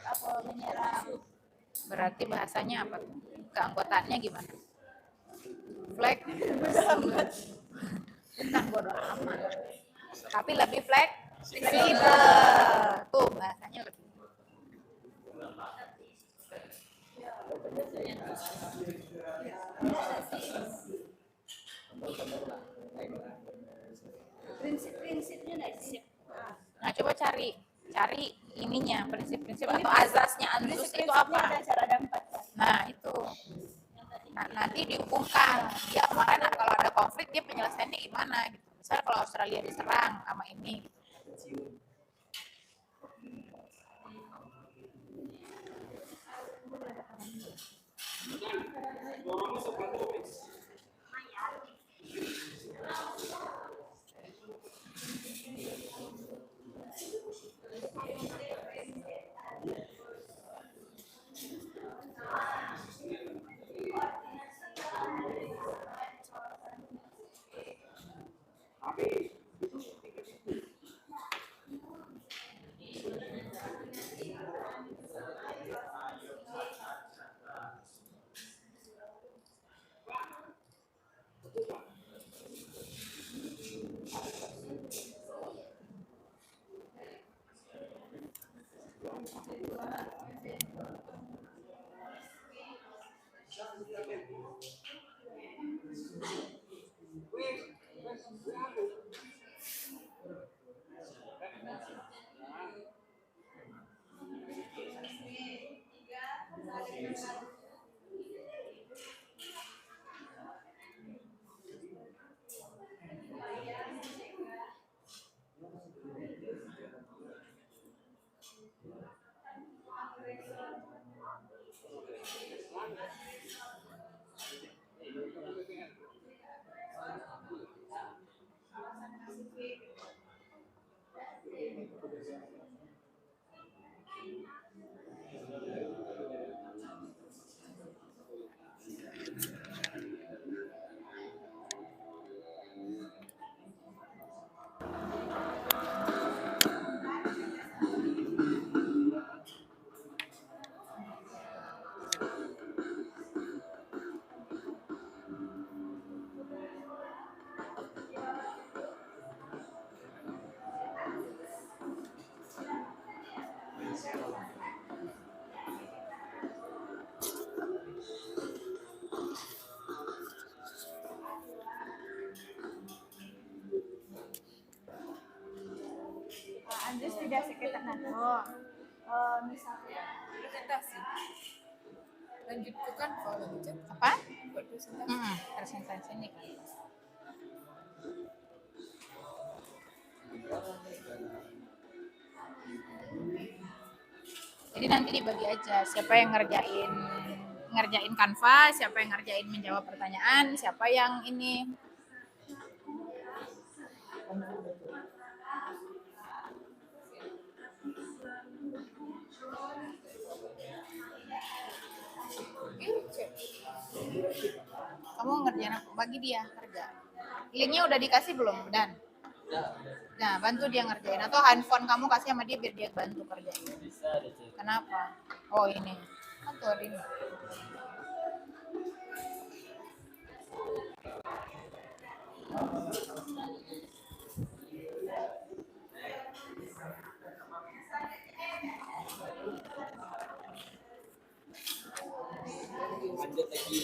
apa menyerang. Berarti bahasanya apa tuh? Keanggotaannya gimana? Flag. Bukan bodo amat. Tapi lebih fleksibel. Tuh bahasanya lebih. Prinsip-prinsipnya nggak sih? Nah, coba cari ininya, prinsip-prinsip atau azasnya ANZUS itu apa? Ada cara ada 4 kan? Nah, itu. Nah, nanti dihubungkan. Ya, kemarin kalau ada konflik dia penyelesaiannya gimana gitu. Misalnya kalau Australia diserang sama ini. Anjus tidak sekitar NATO. Misalnya Presentasi. Lanjutkan kalau bicara. Apa? Buat presentasi. Presentasi ini kan. Jadi nanti dibagi aja siapa yang ngerjain Canva, siapa yang ngerjain menjawab pertanyaan, siapa yang ini. Kamu ngerjain apa? Bagi dia kerja. Linknya udah dikasih belum, Dan? Nah, bantu dia ngerjain. Atau handphone kamu kasih sama dia biar dia bantu kerjain. Bisa ada cek. Kenapa? Oh ini. Kan tuh hari ini. Lanjut lagi.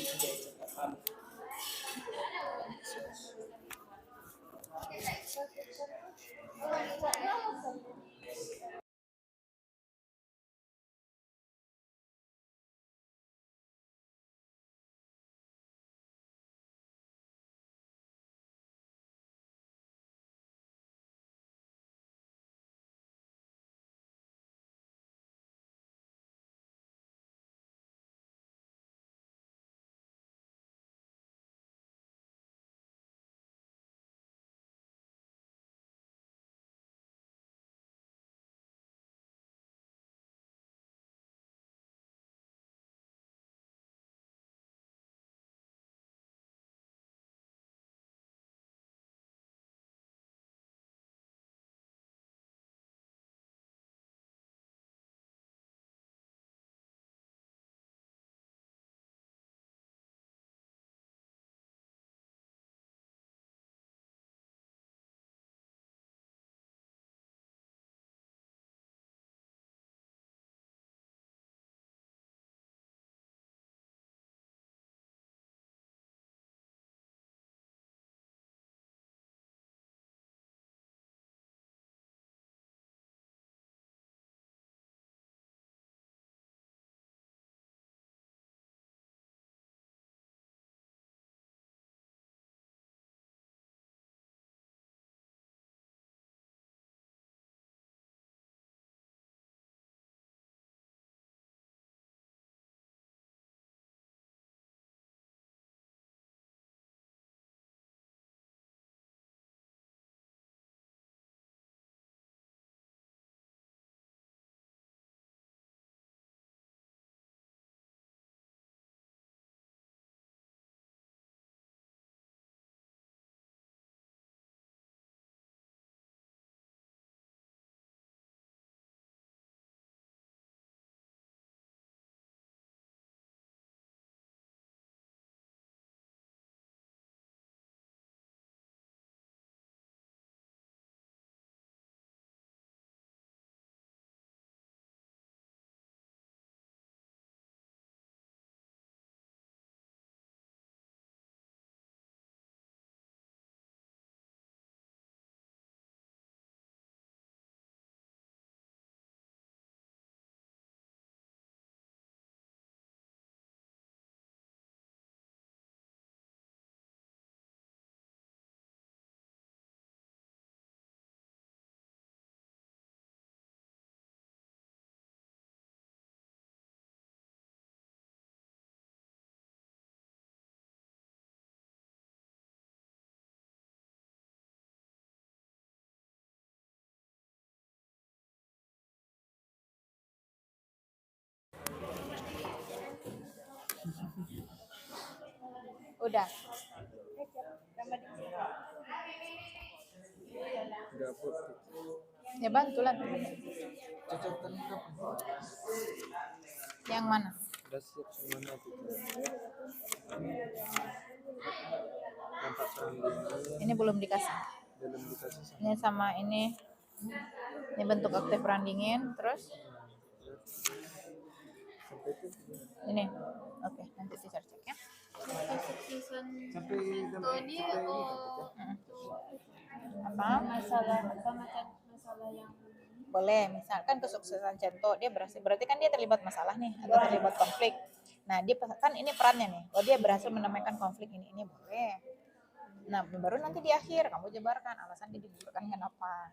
Udah. Ya bantulah. Yang mana? Udah siap semuanya nampak perandingan Ini belum dikasih. belum dikasih sama Ini sama ini. Ini bentuk aktif randingin, terus sampai itu ini. Oke, nanti teacher cek ya. sampai Tony atau Apa? masalah yang Boleh, misalkan kesuksesan Cento dia berarti kan dia terlibat masalah nih atau terlibat konflik. Nah, dia kan ini perannya nih. Oh, dia berhasil menamaikan konflik ini boleh. Nah, baru nanti di akhir kamu jabarkan alasan dia digugurkan kenapa.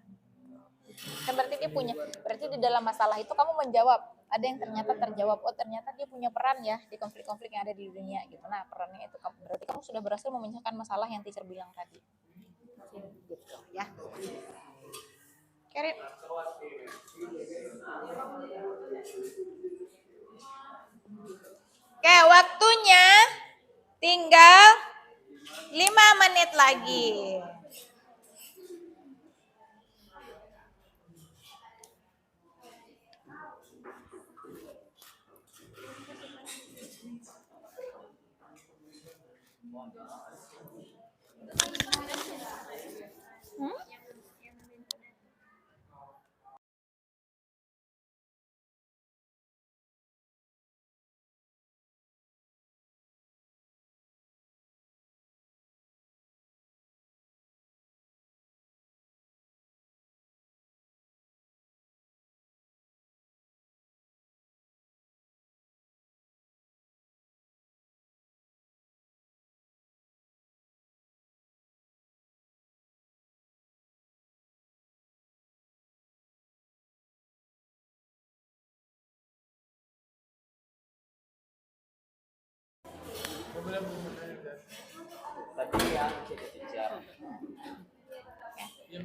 Kan berarti di dalam masalah itu kamu menjawab. Ada yang ternyata terjawab. Oh, ternyata dia punya peran ya di konflik-konflik yang ada di dunia gitu. Nah, perannya itu berarti kamu sudah berhasil memecahkan masalah yang teacher bilang tadi. Gitu ya. Karin. Oke, waktunya tinggal 5 menit lagi.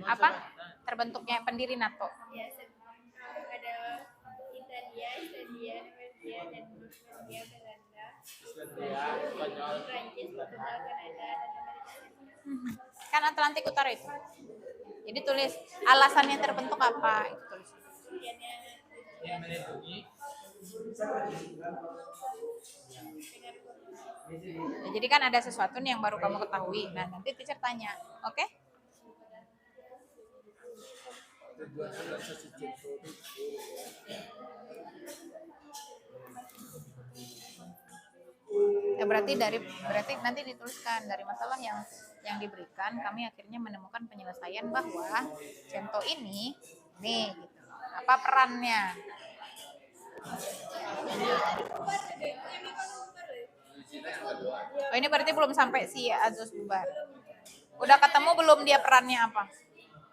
Apa terbentuknya pendiri NATO? Ya, ada Italia, Islandia, Norwegia, dan Norwegia, Belanda, Prancis, Portugal, Kanada, dan Amerika Serikat. Kan Atlantik Utara itu. Jadi tulis alasannya terbentuk apa? Itu tulis. Ya, jadi kan ada sesuatu nih yang baru kamu ketahui. Nah, nanti teacher tanya, oke? Tujuan organisasi CEPTO itu Ya, berarti nanti dituliskan dari masalah yang diberikan, kami akhirnya menemukan penyelesaian bahwa CEPTO ini nih gitu. Apa perannya? Oh, ini berarti belum sampai si Azus bubar. Udah ketemu belum dia perannya apa?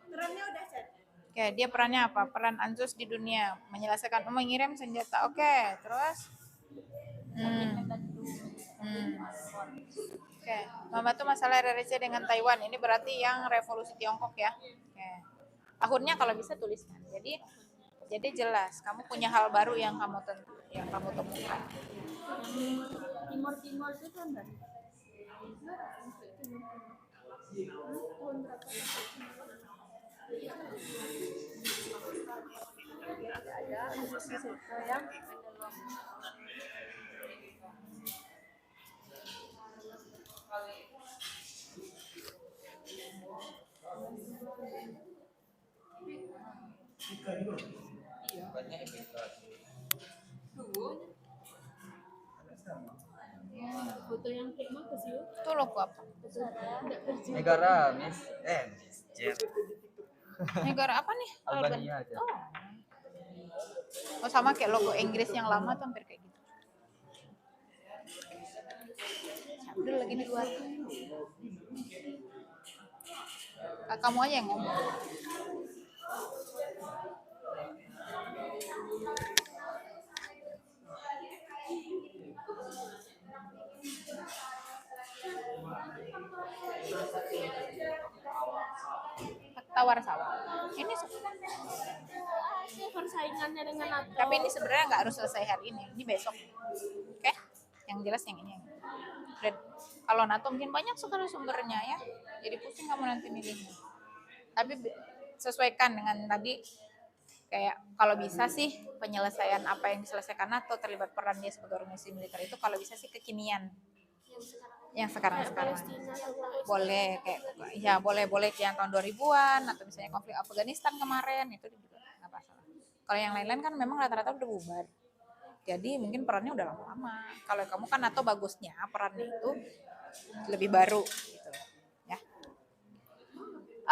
Perannya udah Chan. Oke, dia perannya apa? Peran Anzus di dunia menyelesaikan mengirim senjata. Oke, terus Oke, membantu masalah RRC dengan Taiwan. Ini berarti yang revolusi Tiongkok ya. Oke. Tahunnya kalau bisa tuliskan. Jadi jelas, kamu punya hal baru yang kamu temukan. Timur itu kan dari foto yang kayak mana sih? Itu logo apa? Negara Negara apa nih? Albania aja. Oh, sama kayak logo Inggris yang lama tuh hampir kayak gitu. Abdul lagi di luar. Kamu aja yang ngomong. Tawar sawah. Ini persaingannya dengan NATO. tapi ini sebenarnya nggak harus selesai hari ini. Ini besok. Oke? Yang jelas yang ini. Dan kalau NATO mungkin banyak sekali sumbernya ya. Jadi pusing kamu nanti milihnya. Tapi sesuaikan dengan tadi kayak kalau bisa sih penyelesaian apa yang diselesaikan NATO terlibat peran dia sebagai organisasi militer itu kalau bisa sih kekinian. Yang sekarang boleh kayak ya boleh yang tahun 2000-an atau misalnya konflik Afghanistan kemarin itu juga nggak masalah. Kalau yang lain-lain kan memang rata-rata udah bubar. Jadi mungkin perannya udah lama-lama. Kalau kamu kan NATO bagusnya perannya itu lebih baru gitu ya.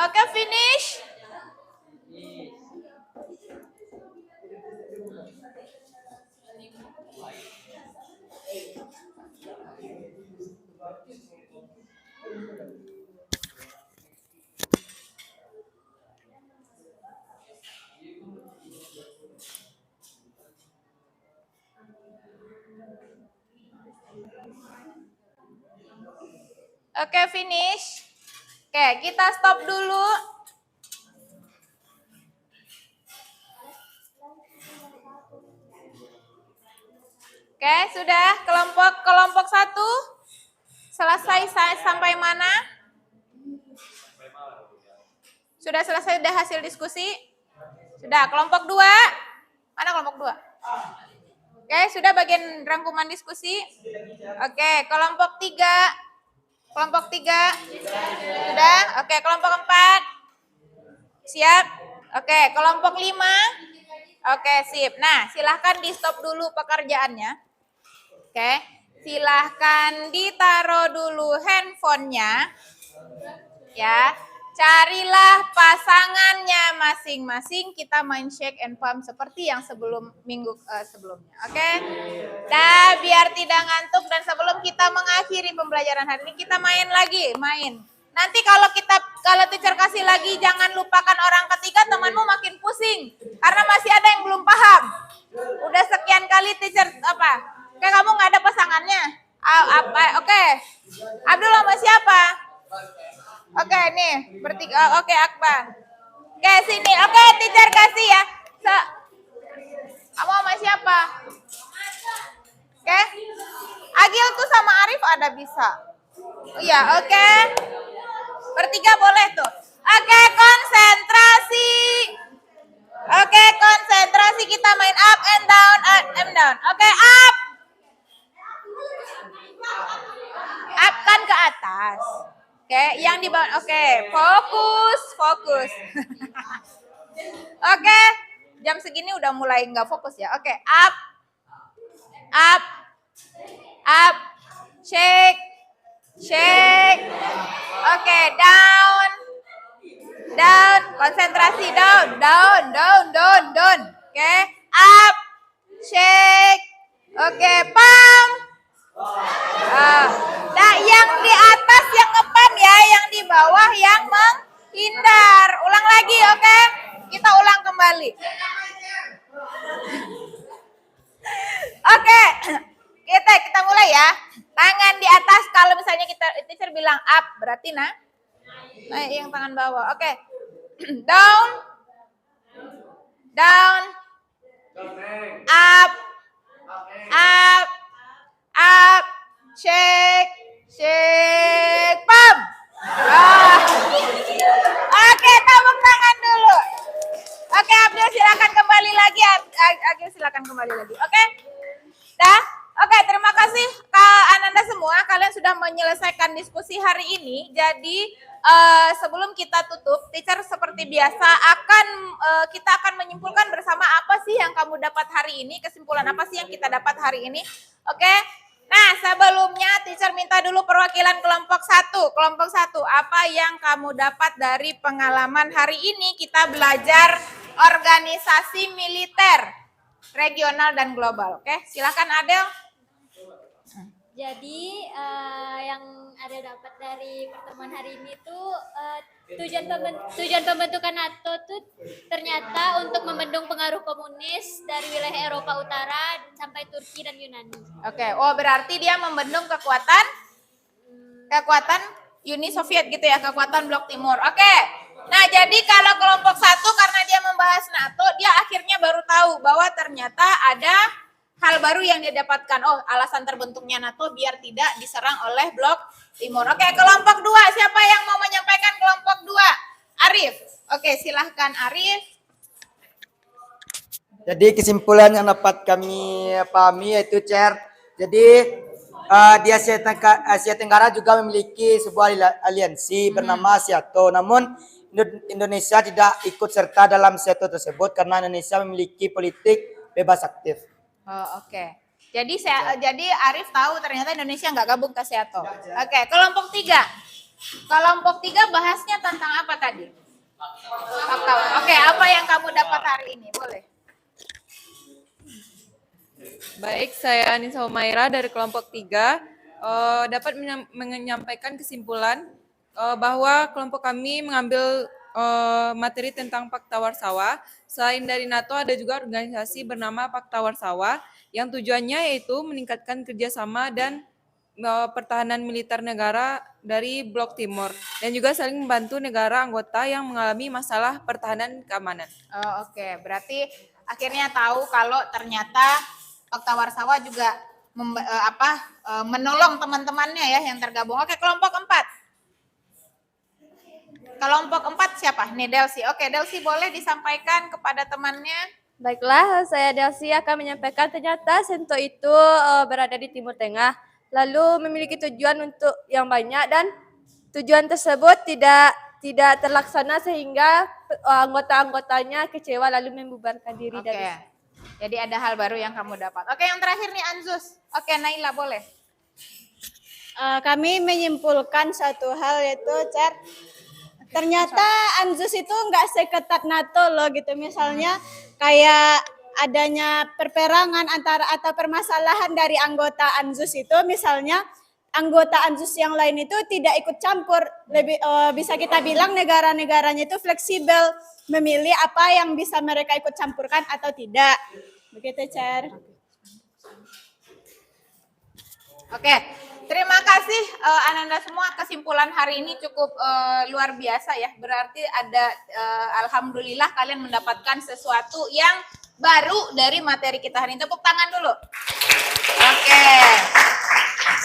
Oke, finish. Oke, finish. Oke, kita stop dulu. Oke, sudah kelompok 1 selesai sampai mana? Sudah selesai hasil diskusi? Sudah, kelompok 2. Mana kelompok 2? Oke, sudah bagian rangkuman diskusi? Oke, kelompok 3. Kelompok 3? Sudah? Oke, kelompok 4? Siap? Oke, kelompok 5? Oke, sip. Nah, silahkan di stop dulu pekerjaannya. Oke, silahkan ditaruh dulu handphonenya. Ya, carilah pasangannya masing-masing. Kita main shake and pump seperti yang minggu sebelumnya. Oke? Nah, biar tidak ngantuk dan sebelum kita mengakhiri pembelajaran hari ini, kita main lagi, main. Nanti kalau teacher kasih lagi, jangan lupakan orang ketiga, temanmu makin pusing karena masih ada yang belum paham. Udah sekian kali teacher Oke, kamu nggak ada pasangannya? Oke. Abdul sama siapa? Oke, nih, bertiga. Oke, Akbar. Oke, sini. Oke, teacher kasih ya. Kamu sama siapa? Oke. Agil tuh sama Arif ada bisa. Iya, oke. Bertiga boleh tuh. Oke, konsentrasi. Oke, konsentrasi. Kita main up and down, up and down. Oke, up. Up kan ke atas. Oke, yang di bawah. Oke, fokus. Oke, jam segini udah mulai nggak fokus ya. Oke, up, shake. Oke, down, konsentrasi, down. Oke, up, shake. Oke, pump. Nah, yang di atas yang ngepam ya, yang di bawah yang menghindar. Ulang lagi, oke? Kita ulang kembali. Oke, kita mulai ya. Tangan di atas, kalau misalnya teacher bilang up, berarti naik yang tangan bawah. Oke, down, up, shake, pump. Oke, tepuk tangan dulu. Oke, Abdul silakan kembali lagi. Agil silakan kembali lagi. Oke, dah. Oke, terima kasih Kak Ananda semua. Kalian sudah menyelesaikan diskusi hari ini. Jadi sebelum kita tutup, teacher seperti biasa kita akan menyimpulkan bersama apa sih yang kamu dapat hari ini, kesimpulan apa sih yang kita dapat hari ini. Oke. Nah, sebelumnya teacher minta dulu perwakilan kelompok 1. Kelompok 1, apa yang kamu dapat dari pengalaman hari ini? Kita belajar organisasi militer regional dan global. Oke, silakan Adel. Jadi yang ada dapat dari pertemuan hari ini tuh tujuan pembentukan NATO tuh ternyata untuk membendung pengaruh komunis dari wilayah Eropa Utara sampai Turki dan Yunani. Oke, berarti dia membendung kekuatan Uni Soviet gitu ya, kekuatan Blok Timur. Oke. Nah, jadi kalau kelompok 1 karena dia membahas NATO, dia akhirnya baru tahu bahwa ternyata ada hal baru yang dia dapatkan. Oh, alasan terbentuknya NATO biar tidak diserang oleh Blok Timur. Oke, kelompok 2. Siapa yang mau menyampaikan kelompok 2? Arif. Oke, silahkan Arif. Jadi kesimpulan yang dapat kami pahami yaitu jadi di Asia Tenggara juga memiliki sebuah aliansi bernama ASEATO. Namun Indonesia tidak ikut serta dalam ASEATO tersebut karena Indonesia memiliki politik bebas aktif. Oh, oke. Jadi Arif tahu ternyata Indonesia nggak gabung ke ASEATO. Oke, kelompok 3. Kelompok 3 bahasnya tentang apa tadi? Oke, apa yang kamu dapat hari ini? Boleh. Baik, saya Anissa Humaira dari kelompok 3 dapat menyampaikan kesimpulan bahwa kelompok kami mengambil materi tentang Pakta Warsawa. Selain dari NATO, ada juga organisasi bernama Pakta Warsawa yang tujuannya yaitu meningkatkan kerjasama dan pertahanan militer negara dari Blok Timur dan juga saling membantu negara anggota yang mengalami masalah pertahanan keamanan. Oh, oke. Berarti akhirnya tahu kalau ternyata Pakta Warsawa juga menolong teman-temannya ya yang tergabung. Oke, kelompok 4. Kelompok 4 siapa? Nih Delsi. Oke, Delsi boleh disampaikan kepada temannya. Baiklah, saya Delsi akan menyampaikan ternyata Sento itu berada di Timur Tengah. lalu memiliki tujuan untuk yang banyak dan tujuan tersebut tidak terlaksana sehingga anggota-anggotanya kecewa lalu membubarkan diri Oke. dari. Jadi ada hal baru yang kamu dapat. Oke, yang terakhir nih Anzus. Oke, Naila boleh. Kami menyimpulkan satu hal yaitu ternyata ANZUS itu nggak seketat NATO loh gitu. Misalnya kayak adanya perperangan atau permasalahan dari anggota ANZUS itu, misalnya anggota ANZUS yang lain itu tidak ikut campur. Lebih bisa kita bilang negara-negaranya itu fleksibel memilih apa yang bisa mereka ikut campurkan atau tidak. Begitu, Cer. Oke, terima kasih Ananda semua. Kesimpulan hari ini cukup luar biasa ya. Berarti ada alhamdulillah kalian mendapatkan sesuatu yang baru dari materi kita hari ini. Tepuk tangan dulu. Oke.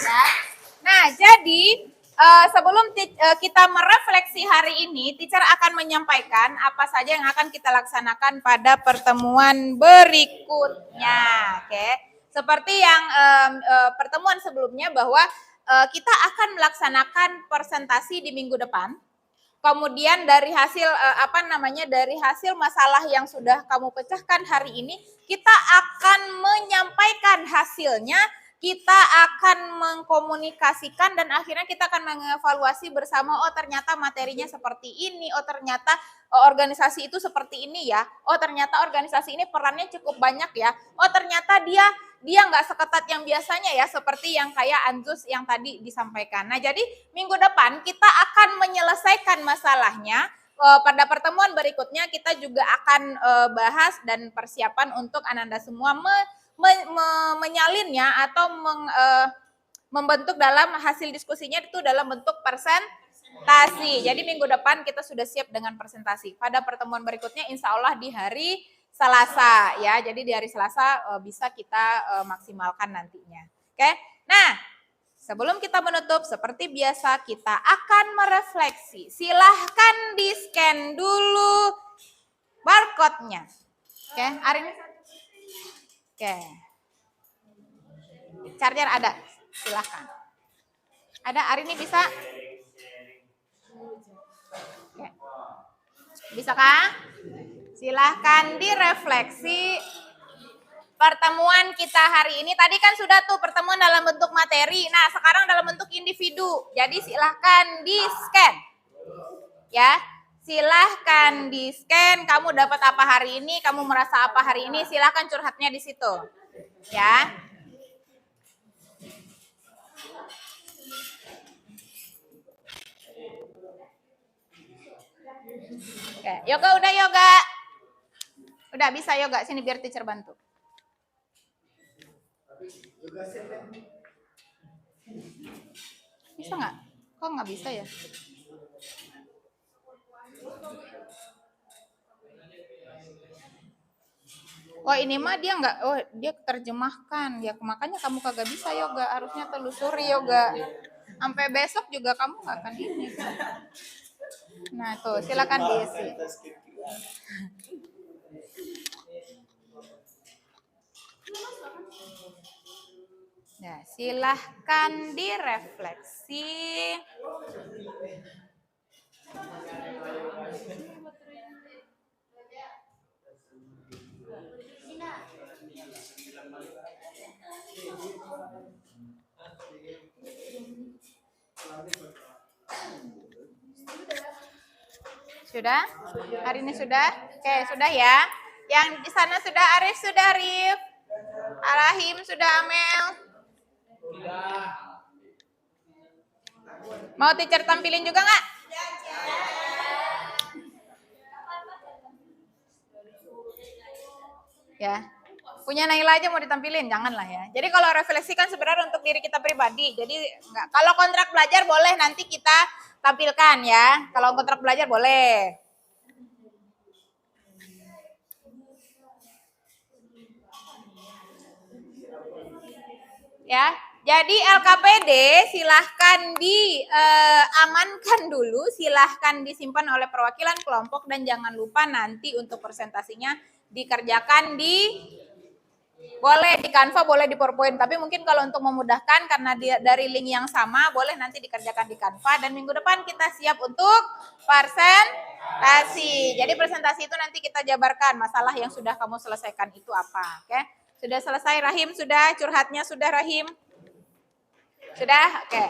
Ya. Nah, jadi sebelum kita merefleksi hari ini, teacher akan menyampaikan apa saja yang akan kita laksanakan pada pertemuan berikutnya. Oke. Seperti yang pertemuan sebelumnya bahwa kita akan melaksanakan presentasi di minggu depan. Kemudian dari hasil dari hasil masalah yang sudah kamu pecahkan hari ini, kita akan menyampaikan hasilnya, kita akan mengkomunikasikan dan akhirnya kita akan mengevaluasi bersama, oh ternyata materinya seperti ini, oh ternyata organisasi itu seperti ini ya, oh ternyata organisasi ini perannya cukup banyak ya, oh ternyata dia nggak seketat yang biasanya ya, seperti yang kayak Anzus yang tadi disampaikan. Nah, jadi minggu depan kita akan menyelesaikan masalahnya. Pada pertemuan berikutnya kita juga akan bahas dan persiapan untuk Ananda semua menyalinnya atau membentuk dalam hasil diskusinya itu dalam bentuk presentasi. Jadi minggu depan kita sudah siap dengan presentasi. Pada pertemuan berikutnya insya Allah di hari Selasa ya, jadi di hari Selasa bisa kita maksimalkan nantinya. Oke, nah sebelum kita menutup seperti biasa kita akan merefleksi. Silahkan di scan dulu barcode-nya. Oke, Arin. Oke, charger ada, silahkan. Ada, Arin ini bisa? Oke. Bisa kah? Silahkan direfleksi pertemuan kita hari ini. Tadi kan sudah tuh pertemuan dalam bentuk materi. Nah, sekarang dalam bentuk individu. Jadi silahkan di-scan. Ya, silahkan di-scan. Kamu dapat apa hari ini, kamu merasa apa hari ini, silahkan curhatnya di situ. Ya. Oke, yoga udah yoga. Udah bisa yoga, sini biar teacher bantu. Bisa nggak? Kok nggak bisa ya? Oh ini mah dia nggak, oh dia terjemahkan ya, makanya kamu kagak bisa yoga, harusnya telusuri yoga. Sampai besok juga kamu nggak akan ini. Nah tuh silakan diisi. Nah, silahkan direfleksi. Sudah? Hari ini sudah? Oke, sudah ya. Yang di sana sudah, Arif sudah, Arif. Arahim sudah, Amel. Mau teacher tampilin juga nggak? Ya. Punya Naila aja mau ditampilin, janganlah ya. Jadi kalau refleksi kan sebenarnya untuk diri kita pribadi. Jadi enggak. Kalau kontrak belajar boleh nanti kita tampilkan ya. Kalau kontrak belajar boleh. Ya. Jadi LKPD silahkan diamankan dulu, silahkan disimpan oleh perwakilan kelompok dan jangan lupa nanti untuk presentasinya dikerjakan di Boleh di Canva, boleh di PowerPoint, tapi mungkin kalau untuk memudahkan karena dari link yang sama, boleh nanti dikerjakan di Canva dan minggu depan kita siap untuk presentasi. Jadi presentasi itu nanti kita jabarkan masalah yang sudah kamu selesaikan itu apa, oke? Sudah selesai Rahim? Sudah curhatnya sudah Rahim? Sudah? Oke.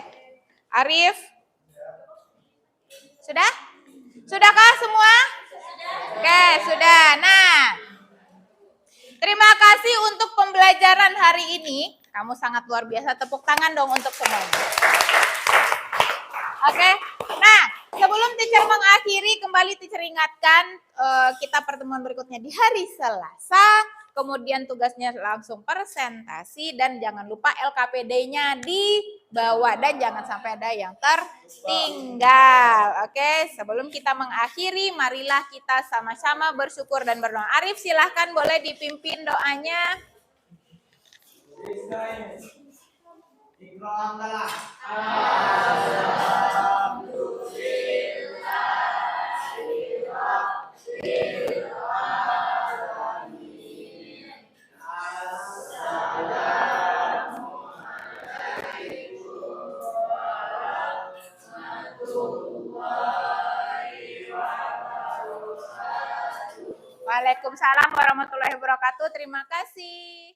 Arif? Sudah? Sudahkah semua? Oke, sudah. Nah, terima kasih untuk pembelajaran hari ini. Kamu sangat luar biasa. Tepuk tangan dong untuk semuanya. Oke. Nah, sebelum teacher mengakhiri, kembali teacher ingatkan kita pertemuan berikutnya di hari Selasa. Kemudian tugasnya langsung presentasi dan jangan lupa LKPD-nya dibawa dan jangan sampai ada yang tertinggal. Oke, sebelum kita mengakhiri, marilah kita sama-sama bersyukur dan berdoa. Arif, silahkan boleh dipimpin doanya. Waalaikumsalam warahmatullahi wabarakatuh. Terima kasih.